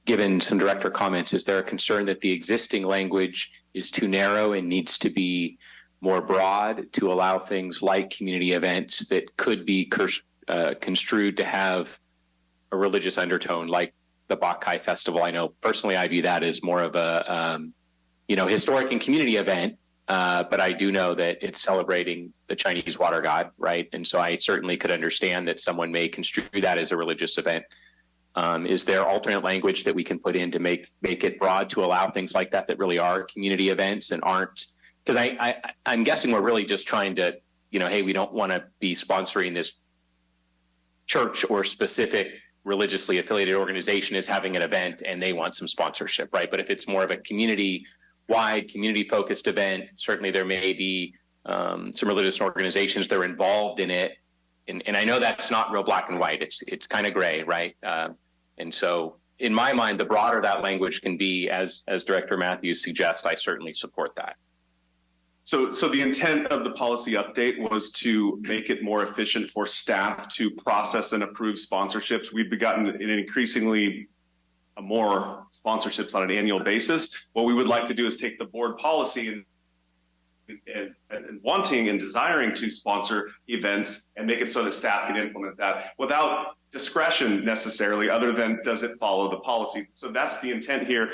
given some director comments, is there a concern that the existing language is too narrow and needs to be more broad to allow things like community events that could be construed to have a religious undertone, like the Bacchae Festival? I know personally I view that as more of a historic and community event, but I do know that it's celebrating the Chinese water god, right? And so I certainly could understand that someone may construe that as a religious event. Is there alternate language that we can put in to make it broad to allow things like that really are community events and aren't? Because I'm guessing we're really just trying to, hey, we don't want to be sponsoring this church or specific religiously affiliated organization is having an event and they want some sponsorship, right? But if it's more of a community-wide, community-focused event, certainly there may be some religious organizations that are involved in it. And I know that's not real black and white. It's kind of gray, right? And so in my mind, the broader that language can be, as Director Matthews suggests, I certainly support that. So the intent of the policy update was to make it more efficient for staff to process and approve sponsorships. We've gotten an increasingly more sponsorships on an annual basis. What we would like to do is take the board policy and wanting and desiring to sponsor events and make it so that staff can implement that without discretion necessarily, other than does it follow the policy. So that's the intent here.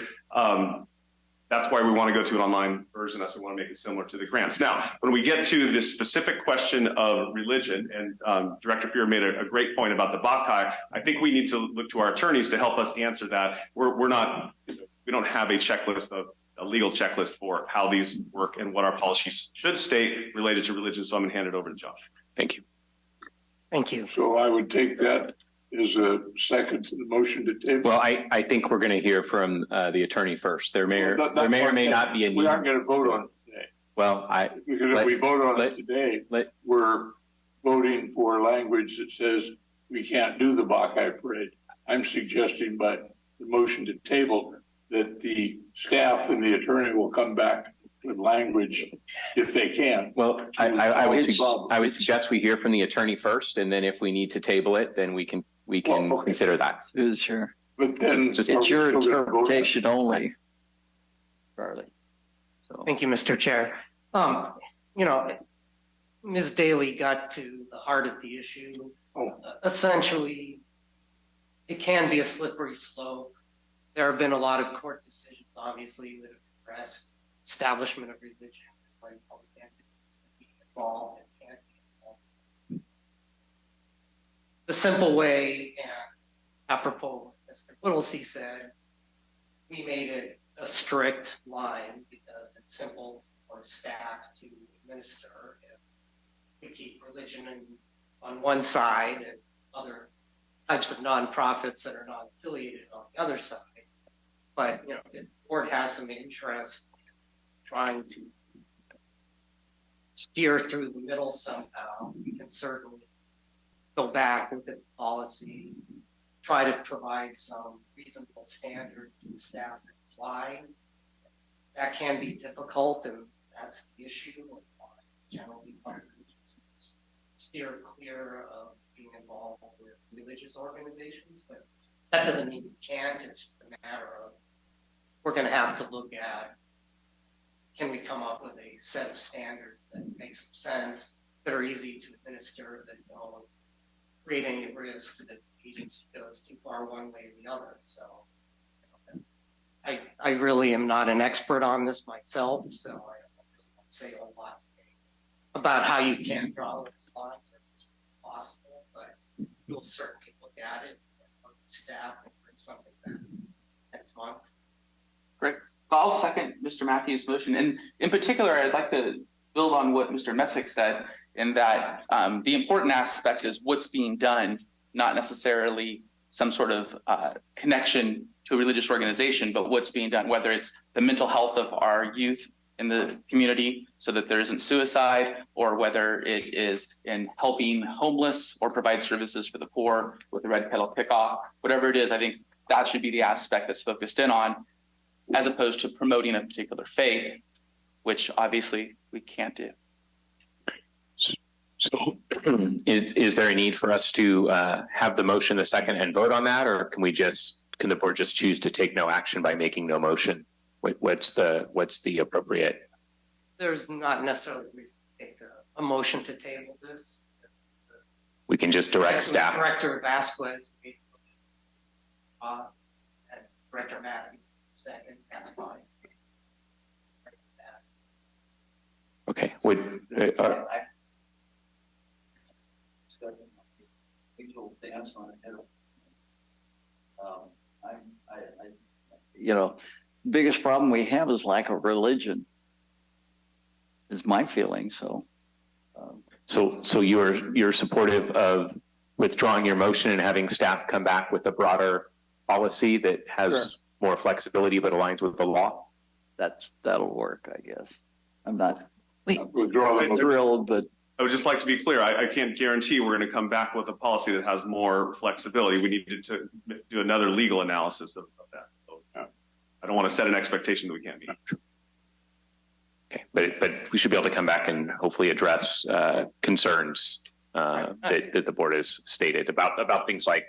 That's why we want to go to an online version. That's why we want to make it similar to the grants. Now, when we get to this specific question of religion, and Director Fuhr made a great point about the Bacchae, I think we need to look to our attorneys to help us answer that. We don't have a checklist, a legal checklist for how these work and what our policies should state related to religion. So I'm going to hand it over to Josh. Thank you. Thank you. So I would take that as a second to the motion to table. Well, I think we're going to hear from the attorney first. There may or may not be a need. We aren't going to vote on it today. Well, because if we vote on it today, we're voting for language that says we can't do the Bacchae parade. I'm suggesting by the motion to table that the staff and the attorney will come back with language if they can. Well, I would suggest we hear from the attorney first, and then if we need to table it, then we can consider that. Sure. But then it's your interpretation only, Charlie. So. Thank you, Mr. Chair. Ms. Daly got to the heart of the issue. Essentially, it can be a slippery slope. There have been a lot of court decisions, obviously, that have addressed establishment of religion, like public entities can be involved and can't be involved. The simple way, and apropos what Mr. Whittlesey said, we made it a strict line because it's simple for staff to administer. If we keep religion on one side and other types of nonprofits that are not affiliated on the other side. But the board has some interest in trying to steer through the middle somehow. We can certainly go back, look at the policy, try to provide some reasonable standards that staff apply. That can be difficult, and that's the issue. Generally, steer clear of being involved with religious organizations, but that doesn't mean you can't. It's just a matter of we're going to have to look at, can we come up with a set of standards that make some sense, that are easy to administer, that don't create any risk that the agency goes too far one way or the other. So I really am not an expert on this myself, so I don't really want to say a lot today about how you can draw a response or it's possible, but we'll certainly look at it and work with staff and bring something back next month. Great. I'll second Mr. Matthews' motion. And in particular, I'd like to build on what Mr. Messick said, in that the important aspect is what's being done, not necessarily some sort of connection to a religious organization, but what's being done, whether it's the mental health of our youth in the community so that there isn't suicide, or whether it is in helping homeless or provide services for the poor with the Red Kettle Kickoff. Whatever it is, I think that should be the aspect that's focused in on, as opposed to promoting a particular faith, which obviously we can't do. So is there a need for us to have the motion, the second, and vote on that, or can the board just choose to take no action by making no motion? What's the appropriate? There's not necessarily a reason to take a motion to table this. We can just direct staff. Director Vasquez and Director Matthews is the second. That's fine. Okay. Biggest problem we have is lack of religion. Is my feeling. So you're supportive of withdrawing your motion and having staff come back with a broader policy that has more flexibility but aligns with the law? That'll work, I guess. I'm not withdrawing thrilled, but I would just like to be clear. I can't guarantee we're going to come back with a policy that has more flexibility. We need to do another legal analysis of that. So, I don't want to set an expectation that we can't meet. Okay, but we should be able to come back and hopefully address concerns that the board has stated about things like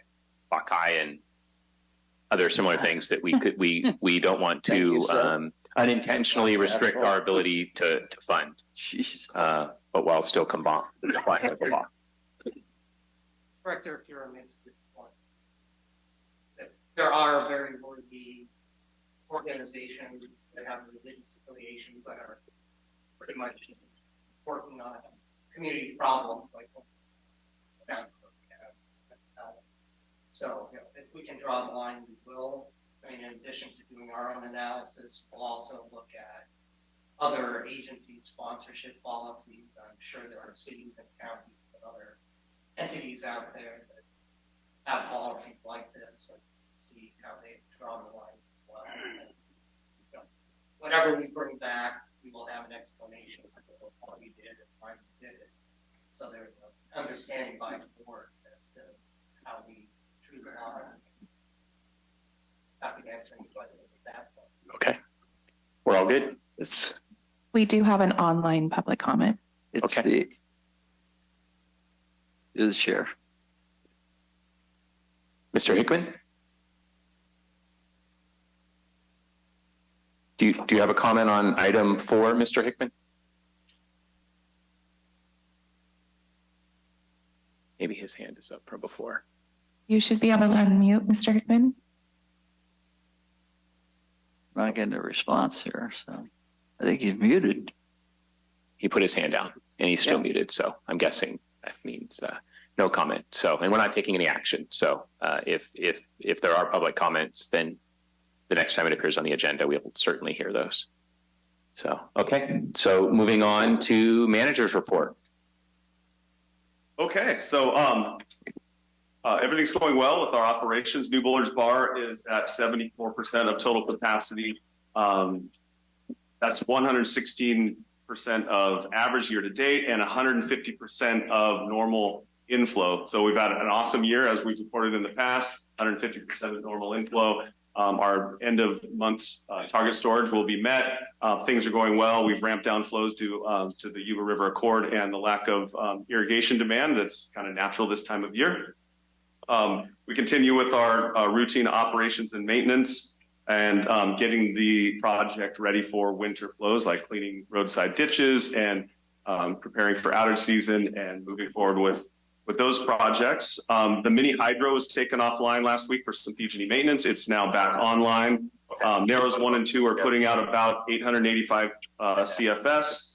Buckeye and other similar things that we don't want to unintentionally restrict our ability to fund. But while still complying with the law. Director Kira makes a good point. There are very worthy organizations that have religious affiliation but are pretty much working on community problems like homelessness. So if we can draw the line, we will. I mean, in addition to doing our own analysis, we'll also look at other agencies' sponsorship policies. I'm sure there are cities and counties and other entities out there that have policies like this, and see how they draw the lines as well. And, whatever we bring back, we will have an explanation for what we did and why we did it. So there's an understanding by the board as to how we drew the lines. Happy to answer any questions at that point. Okay, we're all good. We do have an online public comment. It's okay. The chair. Mr. Hickman? Do you have a comment on item 4, Mr. Hickman? Maybe his hand is up from before. You should be able to unmute, Mr. Hickman. I'm not getting a response here, so I think he's muted. He put his hand down and he's still muted. So I'm guessing that means no comment. So, and we're not taking any action. So if there are public comments, then the next time it appears on the agenda, we will certainly hear those. So, okay. So moving on to manager's report. Okay. So everything's going well with our operations. New Bullards Bar is at 74% of total capacity. That's 116% of average year to date and 150% of normal inflow. So we've had an awesome year, as we've reported in the past. 150% of normal inflow. Our end of month's target storage will be met. Things are going well. We've ramped down flows to the Yuba River Accord and the lack of irrigation demand that's kind of natural this time of year. We continue with our routine operations and maintenance and getting the project ready for winter flows, like cleaning roadside ditches and preparing for outage season and moving forward with those projects. The mini hydro was taken offline last week for some PG&E maintenance. It's now back online. Narrows 1 and 2 are putting out about 885 CFS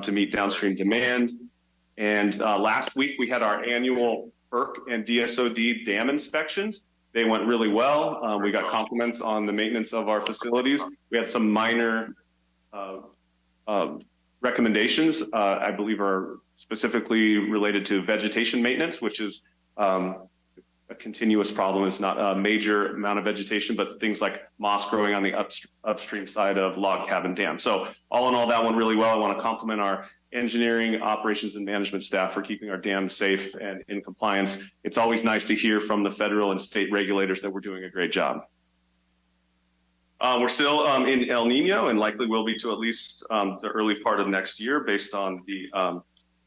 to meet downstream demand. And last week we had our annual FERC and DSOD dam inspections. They went really well. We got compliments on the maintenance of our facilities. We had some minor recommendations, I believe, are specifically related to vegetation maintenance, which is a continuous problem. It's not a major amount of vegetation, but things like moss growing on the upstream side of Log Cabin Dam. So all in all, that went really well. I want to compliment our engineering, operations, and management staff for keeping our dams safe and in compliance. It's always nice to hear from the federal and state regulators that we're doing a great job. We're still in El Nino and likely will be to at least the early part of next year based on the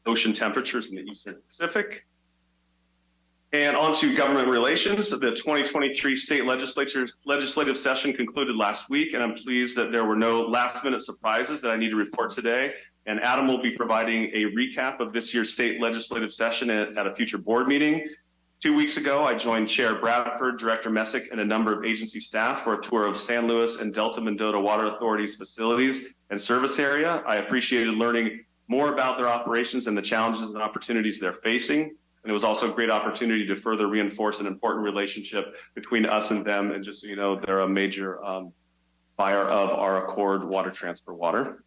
ocean temperatures in the Eastern Pacific. And on to government relations. The 2023 state legislative session concluded last week, and I'm pleased that there were no last-minute surprises that I need to report today. And Adam will be providing a recap of this year's state legislative session at a future board meeting. 2 weeks ago, I joined Chair Bradford, Director Messick, and a number of agency staff for a tour of San Luis and Delta Mendota Water Authority's facilities and service area. I appreciated learning more about their operations and the challenges and opportunities they're facing. And it was also a great opportunity to further reinforce an important relationship between us and them. And just so you know, they're a major buyer of our Accord water transfer water.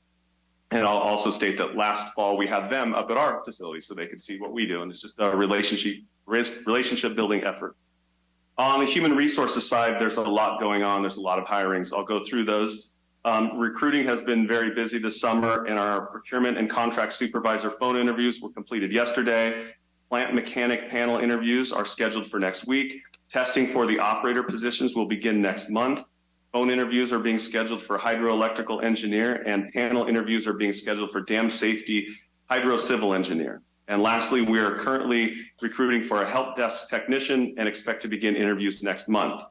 And I'll also state that last fall we had them up at our facility so they could see what we do. And it's just a relationship building effort. On the human resources side, there's a lot going on. There's a lot of hirings. I'll go through those. Recruiting has been very busy this summer, and our procurement and contract supervisor phone interviews were completed yesterday. Plant mechanic panel interviews are scheduled for next week. Testing for the operator positions will begin next month. Phone interviews are being scheduled for hydroelectrical engineer, and panel interviews are being scheduled for dam safety hydro civil engineer. And lastly, we are currently recruiting for a help desk technician and expect to begin interviews next month.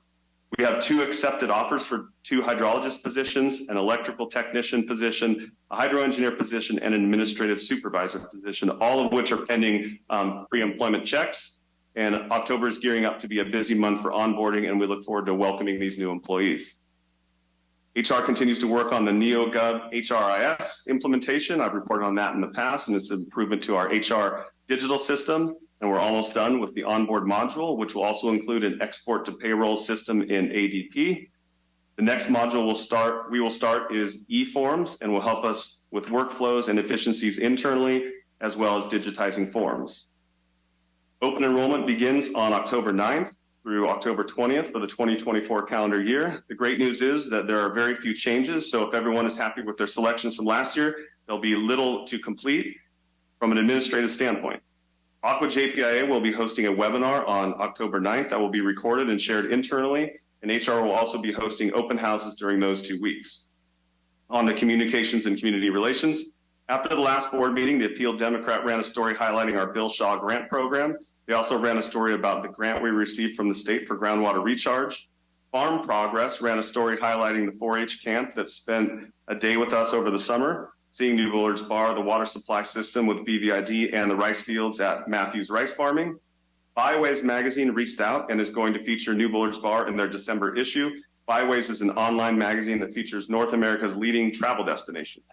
We have 2 accepted offers for 2 hydrologist positions, an electrical technician position, a hydro engineer position, and an administrative supervisor position, all of which are pending pre-employment checks. And October is gearing up to be a busy month for onboarding, and we look forward to welcoming these new employees. HR continues to work on the NeoGov HRIS implementation. I've reported on that in the past, and it's an improvement to our HR digital system. And we're almost done with the onboard module, which will also include an export to payroll system in ADP. The next module we will start is e-forms, and will help us with workflows and efficiencies internally, as well as digitizing forms. Open enrollment begins on October 9th through October 20th for the 2024 calendar year. The great news is that there are very few changes. So if everyone is happy with their selections from last year, there'll be little to complete from an administrative standpoint. Aqua JPIA will be hosting a webinar on October 9th that will be recorded and shared internally, and HR will also be hosting open houses during those 2 weeks. On to communications and community relations. After the last board meeting, the Appeal Democrat ran a story highlighting our Bill Shaw grant program. They also ran a story about the grant we received from the state for groundwater recharge. Farm Progress ran a story highlighting the 4-H camp that spent a day with us over the summer, seeing New Bullard's Bar, the water supply system with BVID, and the rice fields at Matthews Rice Farming. Byways magazine reached out and is going to feature New Bullard's Bar in their December issue. Byways is an online magazine that features North America's leading travel destinations.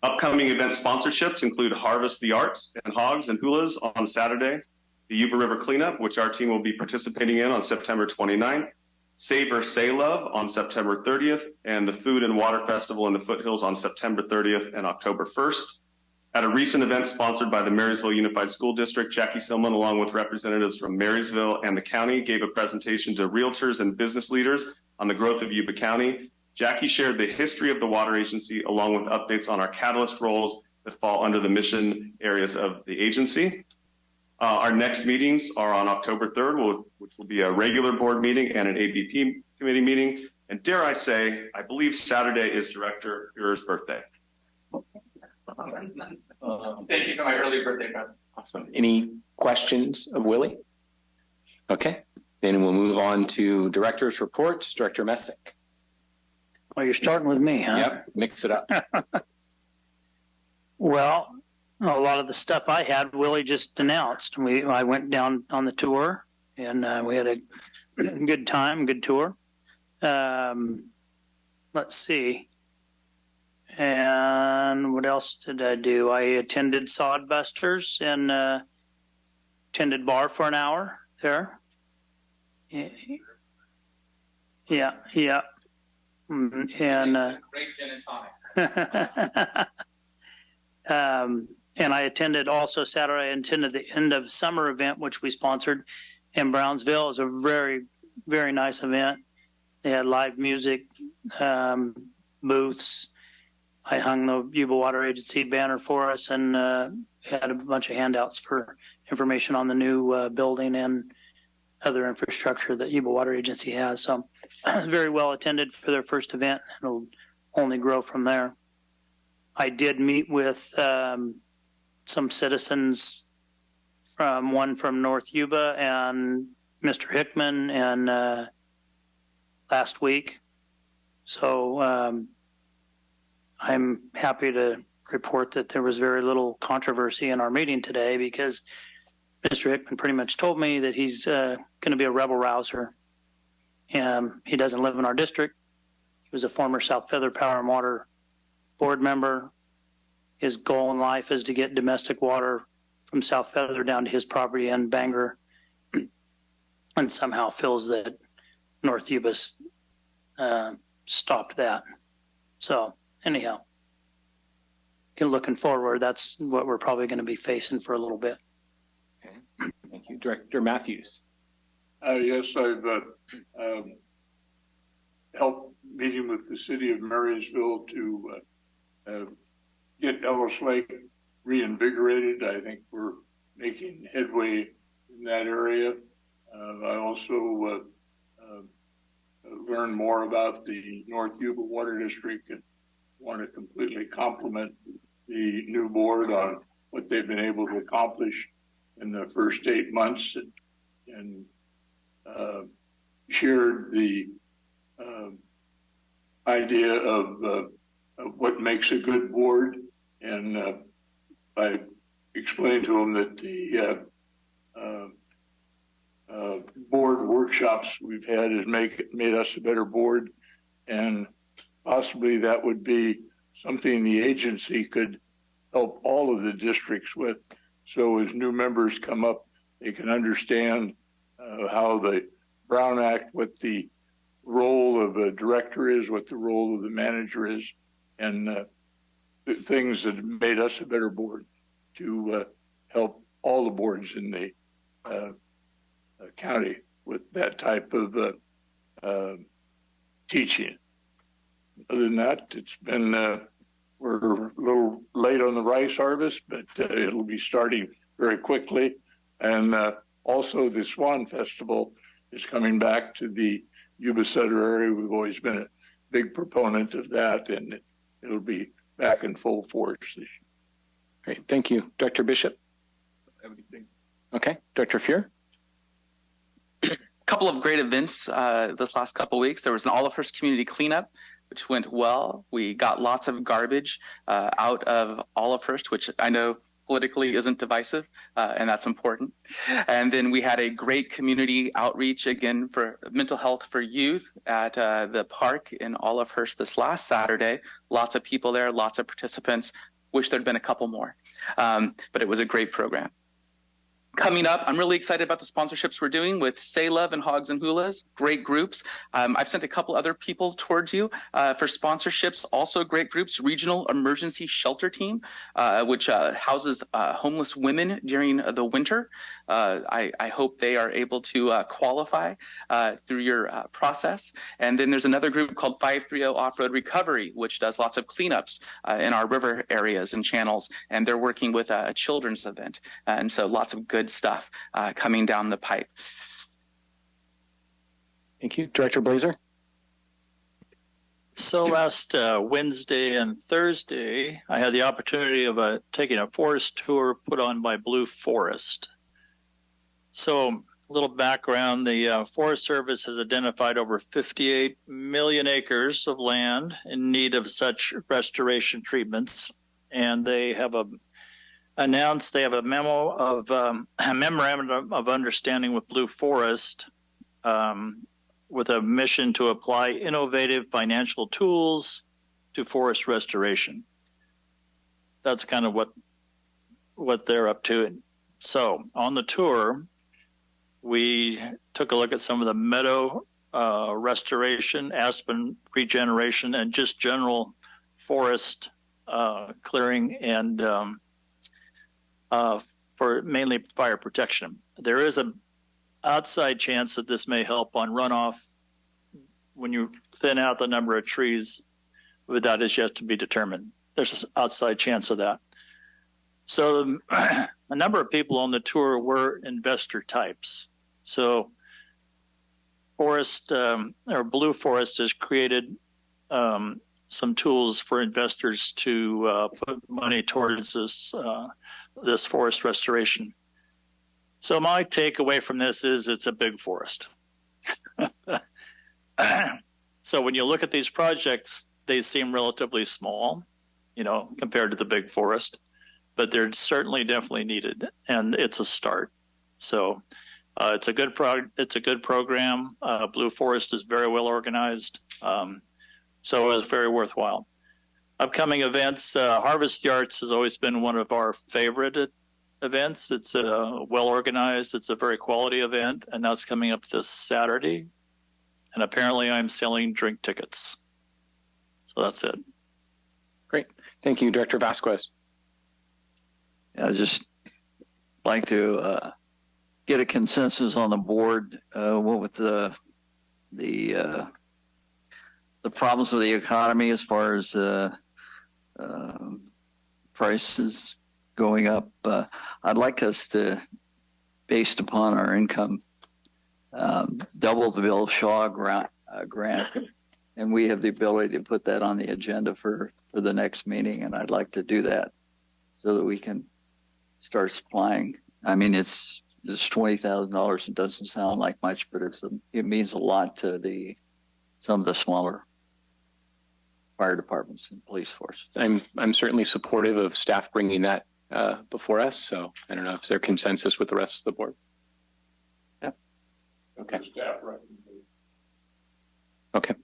Upcoming event sponsorships include Harvest the Arts and Hogs and Hulas on Saturday, the Yuba River Cleanup, which our team will be participating in on September 29th, Savor Say Love on September 30th, and the Food and Water Festival in the Foothills on September 30th and October 1st. At a recent event sponsored by the Marysville Unified School District, Jackie Silman, along with representatives from Marysville and the county, gave a presentation to realtors and business leaders on the growth of Yuba County. Jackie shared the history of the water agency along with updates on our catalyst roles that fall under the mission areas of the agency. Our next meetings are on October 3rd, which will be a regular board meeting and an ABP committee meeting. And dare I say, I believe Saturday is Director Fuhrer's birthday. Thank you for my early birthday present. Awesome. Any questions of Willie? Okay, then we'll move on to Director's reports. Director Messick. Well, you're starting with me, huh? Yep, mix it up. Well, a lot of the stuff I had, Willie just announced. I went down on the tour, and we had a good time, good tour. Let's see. And what else did I do? I attended Sodbusters and attended bar for an hour there. Yeah. And great gin and tonic. And I attended also Saturday. I attended the end of summer event, which we sponsored in Brownsville. It was a very, very nice event. They had live music, booths. I hung the Yuba Water Agency banner for us and had a bunch of handouts for information on the new building and other infrastructure that Yuba Water Agency has. So very well attended for their first event. It'll only grow from there. I did meet with some citizens, one from North Yuba and Mr. Hickman and last week. So I'm happy to report that there was very little controversy in our meeting today because Mr. Hickman pretty much told me that he's going to be a rebel rouser. He doesn't live in our district. He was a former South Feather Power and Water board member. His goal in life is to get domestic water from South Feather down to his property in Bangor, and somehow feels that North Yuba's stopped that. So anyhow, looking forward, that's what we're probably going to be facing for a little bit. Okay. Thank you. Director Matthews. Yes, I've helped meeting with the city of Marysville to get Ellis Lake reinvigorated. I think we're making headway in that area. I also learned more about the North Yuba Water District and want to completely compliment the new board on what they've been able to accomplish in the first 8 months and shared the idea of what makes a good board. And I explained to them that the board workshops we've had has made us a better board, and possibly that would be something the agency could help all of the districts with. So as new members come up, they can understand how the Brown Act, what the role of a director is, what the role of the manager is, and things that made us a better board to help all the boards in the county with that type of teaching. Other than that, it's been, we're a little late on the rice harvest, but it'll be starting very quickly. And also the Swan Festival is coming back to the Yuba-Sutter area. We've always been a big proponent of that, and it'll be back in full force this year. Great, thank you. Director Bishop? Okay, Director Fuhrer? A couple of great events this last couple of weeks. There was an Olivehurst community cleanup, which went well. We got lots of garbage out of Olivehurst, which I know politically isn't divisive, and that's important. And then we had a great community outreach again for mental health for youth at the park in Olivehurst this last Saturday. Lots of people there, lots of participants. Wish there'd been a couple more, but it was a great program. Coming up, I'm really excited about the sponsorships we're doing with Say Love and Hogs and Hulas. Great groups. I've sent a couple other people towards you for sponsorships. Also great groups. Regional Emergency Shelter Team, which houses homeless women during the winter. I hope they are able to qualify through your process. And then there's another group called 530 Off-Road Recovery, which does lots of cleanups in our river areas and channels. And they're working with a children's event. And so lots of good good stuff coming down the pipe. Thank you. Director Blazer. So last Wednesday and Thursday, I had the opportunity of taking a forest tour put on by Blue Forest. So a little background, the Forest Service has identified over 58 million acres of land in need of such restoration treatments. And they have announced they have a memorandum of understanding with Blue Forest with a mission to apply innovative financial tools to forest restoration. That's kind of what they're up to. So on the tour, we took a look at some of the meadow restoration, aspen regeneration, and just general forest clearing and for mainly fire protection. There is an outside chance that this may help on runoff when you thin out the number of trees, but that is yet to be determined. There's an outside chance of that. So a number of people on the tour were investor types. So Forest or Blue Forest has created some tools for investors to put money towards this forest restoration. So my takeaway from this is it's a big forest. So when you look at these projects, they seem relatively small, compared to the big forest, but they're certainly definitely needed, and it's a start. So it's a good program. Blue Forest is very well organized, so it was very worthwhile. Upcoming events, Harvest Yards has always been one of our favorite events. It's well organized. It's a very quality event, and that's coming up this Saturday. And apparently I'm selling drink tickets. So that's it. Great. Thank you, Director Vasquez. I'd just like to get a consensus on the board with the problems of the economy as far as prices going up. I'd like us to, based upon our income, double the Bill Shaw grant, and we have the ability to put that on the agenda for the next meeting, and I'd like to do that so that we can start supplying. I mean, it's $20,000. It doesn't sound like much, but it means a lot to some of the smaller fire departments and police force. I'm certainly supportive of staff bringing that before us. So I don't know if there's consensus with the rest of the board. Yeah. Okay. Okay.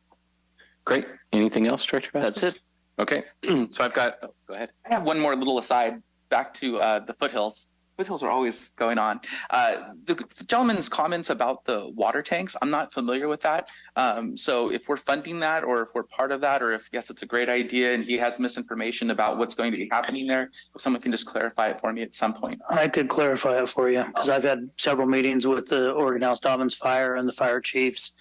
Great. Anything else, Director Vasquez? That's it. Okay. So I've got. Oh, go ahead. I have one more little aside back to the foothills. Foothills are always going on. The gentleman's comments about the water tanks, I'm not familiar with that. So if we're funding that, or if we're part of that, or if yes, it's a great idea and he has misinformation about what's going to be happening there, if someone can just clarify it for me at some point. I could clarify it for you because I've had several meetings with the Oregon House Dobbins Fire and the fire chiefs.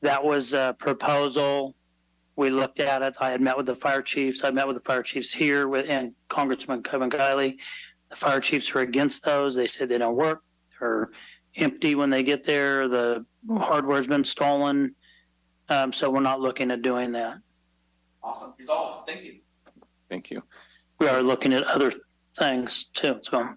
That was a proposal. We looked at it. I had met with the fire chiefs. I met with the fire chiefs here and Congressman Kevin Kiley. The fire chiefs are against those. They said they don't work. They're empty when they get there. The hardware's been stolen. So we're not looking at doing that. Awesome. Resolved. Thank you. Thank you. We are looking at other things too. So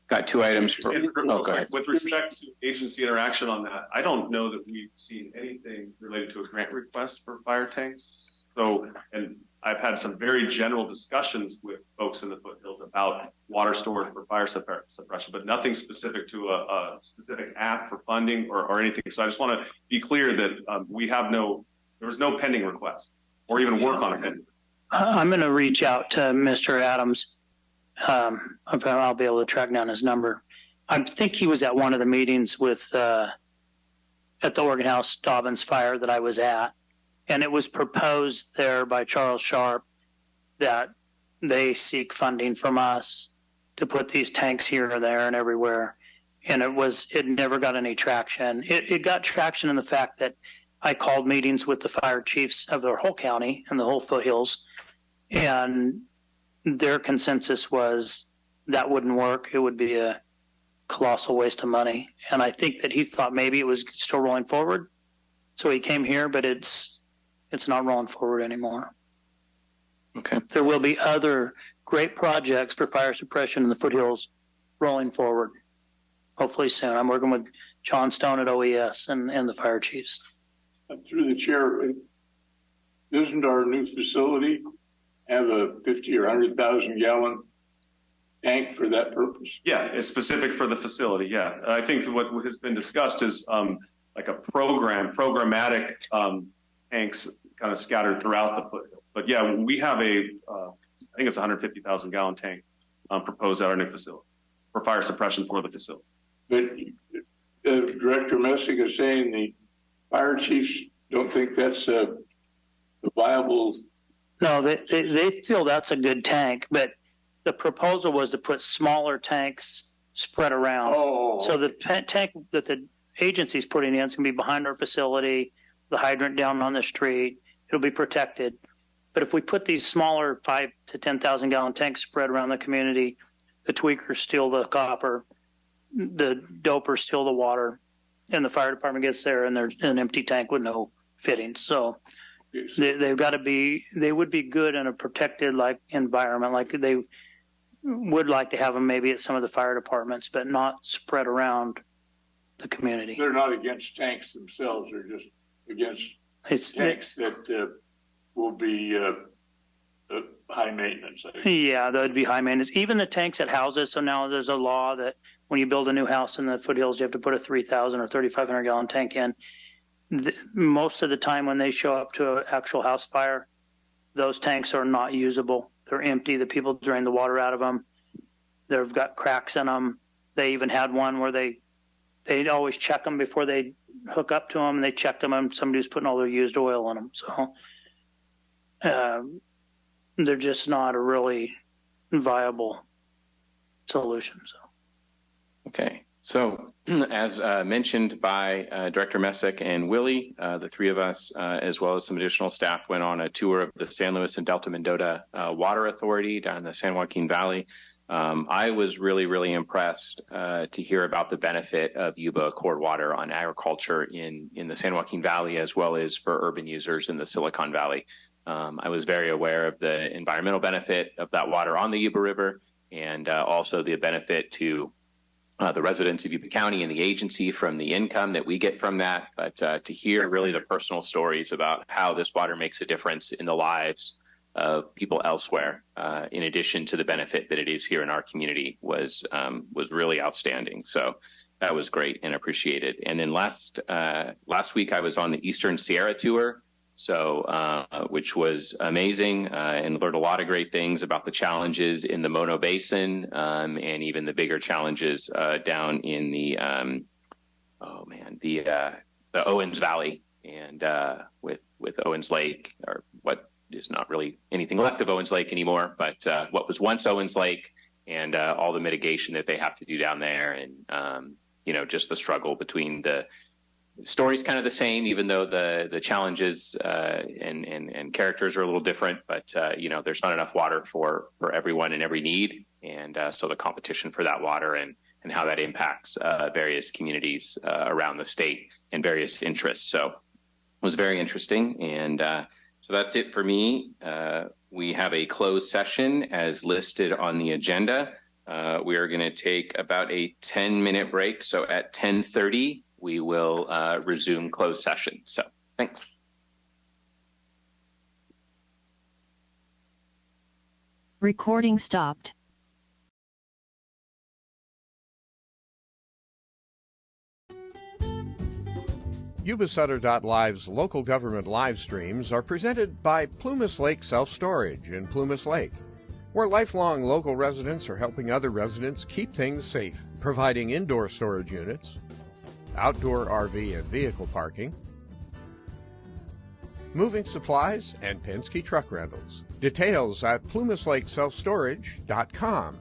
got two items for. Oh, go ahead. With respect to agency interaction on that, I don't know that we've seen anything related to a grant request for fire tanks. So, and I've had some very general discussions with folks in the foothills about water storage for fire suppression, but nothing specific to a specific app for funding or anything. So I just want to be clear that there was no pending request or even work on a pending. I'm going to reach out to Mr. Adams. I'll be able to track down his number. I think he was at one of the meetings with at the Oregon House Dobbins Fire that I was at. And it was proposed there by Charles Sharp that they seek funding from us to put these tanks here or there and everywhere. And it never got any traction. It got traction in the fact that I called meetings with the fire chiefs of their whole county and the whole foothills. And their consensus was that wouldn't work. It would be colossal waste of money. And I think that he thought maybe it was still rolling forward. So he came here, but it's not rolling forward anymore. Okay. There will be other great projects for fire suppression in the foothills rolling forward, hopefully soon. I'm working with John Stone at OES and the fire chiefs. Through the chair, doesn't our new facility have a 50 or 100,000 gallon tank for that purpose? Yeah, it's specific for the facility. Yeah, I think what has been discussed is like a programmatic tanks kind of scattered throughout the foothill. But yeah, we have I think it's a 150,000 gallon tank proposed at our new facility for fire suppression for the facility. But Director Messick is saying the fire chiefs don't think that's a viable. No, they feel that's a good tank, but the proposal was to put smaller tanks spread around. Oh. So the tank that the agency's putting in is going to be behind our facility, the hydrant down on the street. It'll be protected. But if we put these smaller 5 to 10,000 gallon tanks spread around the community, the tweakers steal the copper, the dopers steal the water, and the fire department gets there and there's an empty tank with no fittings. So they've got to be, they would be good in a protected like environment. Like they would like to have them maybe at some of the fire departments, but not spread around the community. They're not against tanks themselves. They're just against tanks that will be high maintenance. Yeah, that would be high maintenance. Even the tanks at houses. So now there's a law that when you build a new house in the foothills, you have to put a 3,000 or 3,500 gallon tank in. Most of the time when they show up to an actual house fire, those tanks are not usable. They're empty. The people drain the water out of them. They've got cracks in them. They even had one where they'd always check them before they hook up to them, and they checked them and somebody was putting all their used oil in them. So they're just not a really viable solution. So. Okay. So as mentioned by Director Messick and Willie, the three of us, as well as some additional staff, went on a tour of the San Luis and Delta Mendota Water Authority down in the San Joaquin Valley. I was really, really impressed to hear about the benefit of Yuba Accord water on agriculture in the San Joaquin Valley, as well as for urban users in the Silicon Valley. I was very aware of the environmental benefit of that water on the Yuba River, and also the benefit to the residents of Yuba County and the agency from the income that we get from that. But to hear really the personal stories about how this water makes a difference in the lives of people elsewhere, in addition to the benefit that it is here in our community, was really outstanding. So that was great and appreciated. And then last week I was on the Eastern Sierra tour, so which was amazing, and learned a lot of great things about the challenges in the Mono Basin, and even the bigger challenges down in the Owens Valley, and with Owens Lake, or what is not really anything left of Owens Lake anymore, but what was once Owens Lake, and all the mitigation that they have to do down there, and just the struggle between the story's kind of the same, even though the challenges and characters are a little different, but there's not enough water for everyone and every need, and so the competition for that water and how that impacts various communities around the state and various interests. So it was very interesting, and so that's it for me. We have a closed session as listed on the agenda. We are going to take about a 10-minute break, so at 10:30 we will resume closed session. So thanks. Recording stopped. Yuba-Sutter.live's local government live streams are presented by Plumas Lake Self-Storage in Plumas Lake, where lifelong local residents are helping other residents keep things safe, providing indoor storage units, outdoor RV and vehicle parking, moving supplies, and Penske truck rentals. Details at plumaslakeselfstorage.com.